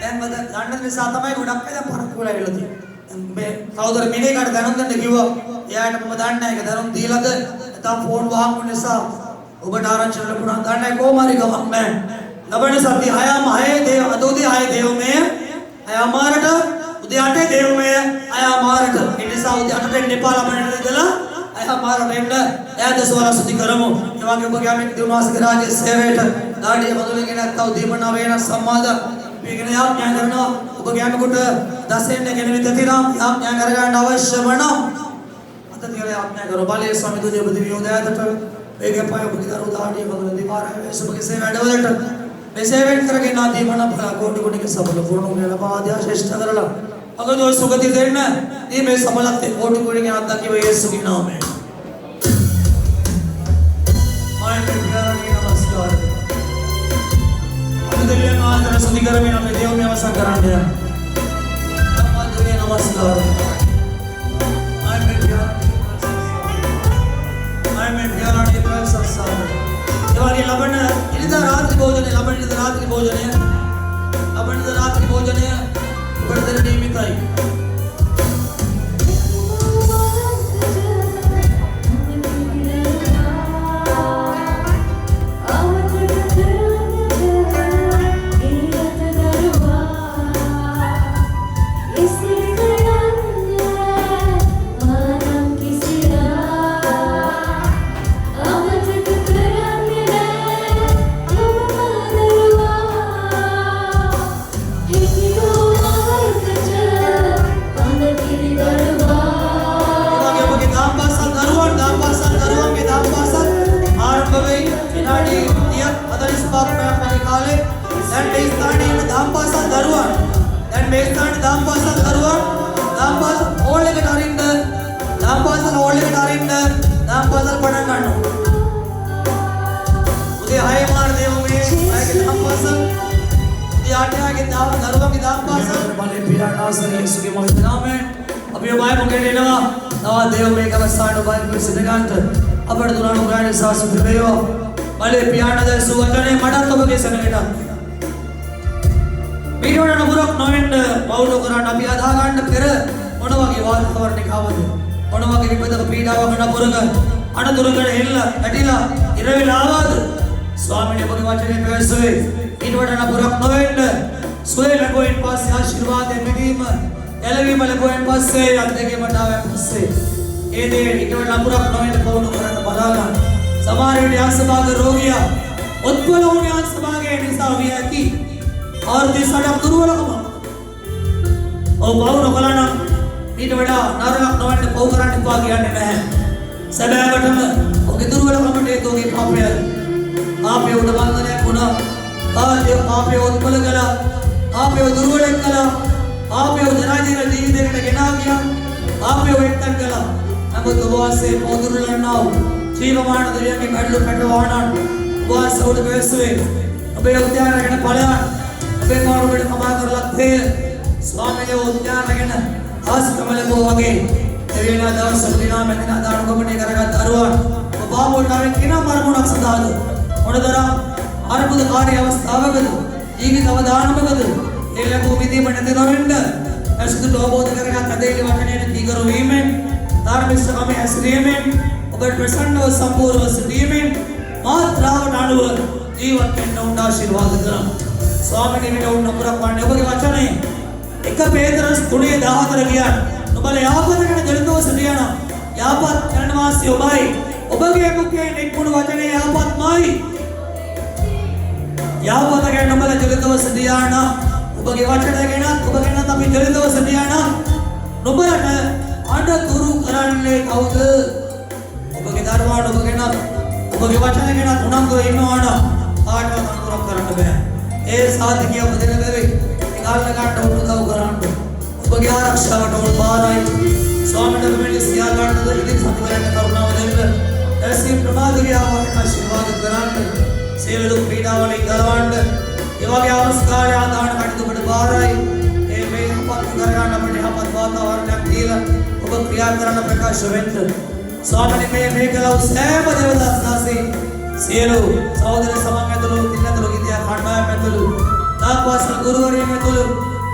දැන් මම ගන්න නිසා තමයි ගොඩක් අය පරක්කු වෙලා ඉල්ල තියෙන්නේ. මේ කවුරුද මිනිහකට දැනුම් දෙන්න කිව්වා. එයාට මම දන්නේ නැහැ ඒක දැනුම් දීලාද නැත්නම් ෆෝන් වහමු නිසා ඔබට ආරංචි ලැබුණා දන්නේ නැහැ කොහොම හරි ගමක් නැහැ. ලබන සති 6ම 6 දේව අදෝදී 6 දේවමය 6 මාරට උදේ 8 දේවමය 6 මාරට ඒ නිසා උදේ 8ට එන්නපා ලබන ඉඳලා 6 මාරට එන්න එයාද සෝලා සුති කරමු. ඒ වගේ ඔබ ගාමික දිනුවාසික රාජ්‍ය සේවයට දාඩිය බදුලගෙන නැත්තව දීමනා වේන සම්මාද මේකන යාඥා කරනවා. ඔබ ගාමිකට දසෙන්න ගෙන විදිනා යාඥා කරගන්න අවශ්‍ය වනවා. අත තියලා යාඥා කරෝ බලේ ස්වාමී දුජේ බුදිවියෝදයට මේකේ පය ඔබ ගිතර උදාඩිය බදුල දිපාරය සුබගේ සේවයට මේ සේවයෙන් කරගෙන දීමනා බලා කොටි කොටික සබල පුරුණු වෙලා පාදයා ශ්‍රේෂ්ඨ කරලා අගද ඔය සුගති දෙන්න මේ සබලත් කොටි කොටික අත්දකිව යේසුගේ නාමයෙන් नमस्कार देवियों आदर सुधी करमी अपने देव में अवसर कराने देवियों नमस्कार आई में प्यारा निप्राय संसार जवानी लबन इधर रात्रि भोजन है लबन इधर रात्रि भोजन है लबन इधर रात्रि भोजन है बड़े नियमित आई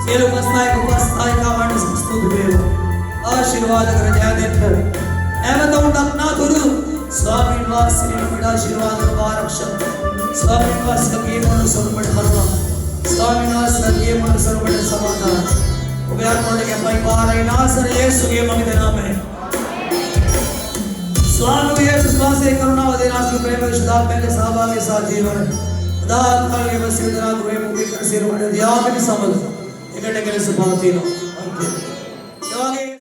සියලු උපස්ථායක ස්තුති වේවා. ආශිර්වාද කර ජය දෙන්න. නැවත උඩක් නාතුරු ස්වාමීන් වහන්සේට ආශිර්වාද ආරක්ෂක. ස්වාමීන් වහන්සේගේ මන සම්පත කරනවා. ස්වාමීන් වහන්සේගේ මන සම්පත සමාදාන. ඔබ ආත්මයේ පරිවාරය නාසර යේසුගේ මගේ නාමයෙන්. स्वामी यीशु स्वासे करुणा व देना की प्रेम विशुद्धात्मा के सहभागी साथ जीवन दान काल के वसीला गुरु मुक्ति कर सिर वड दिया के समझ एकटे के सुभातीनो अंते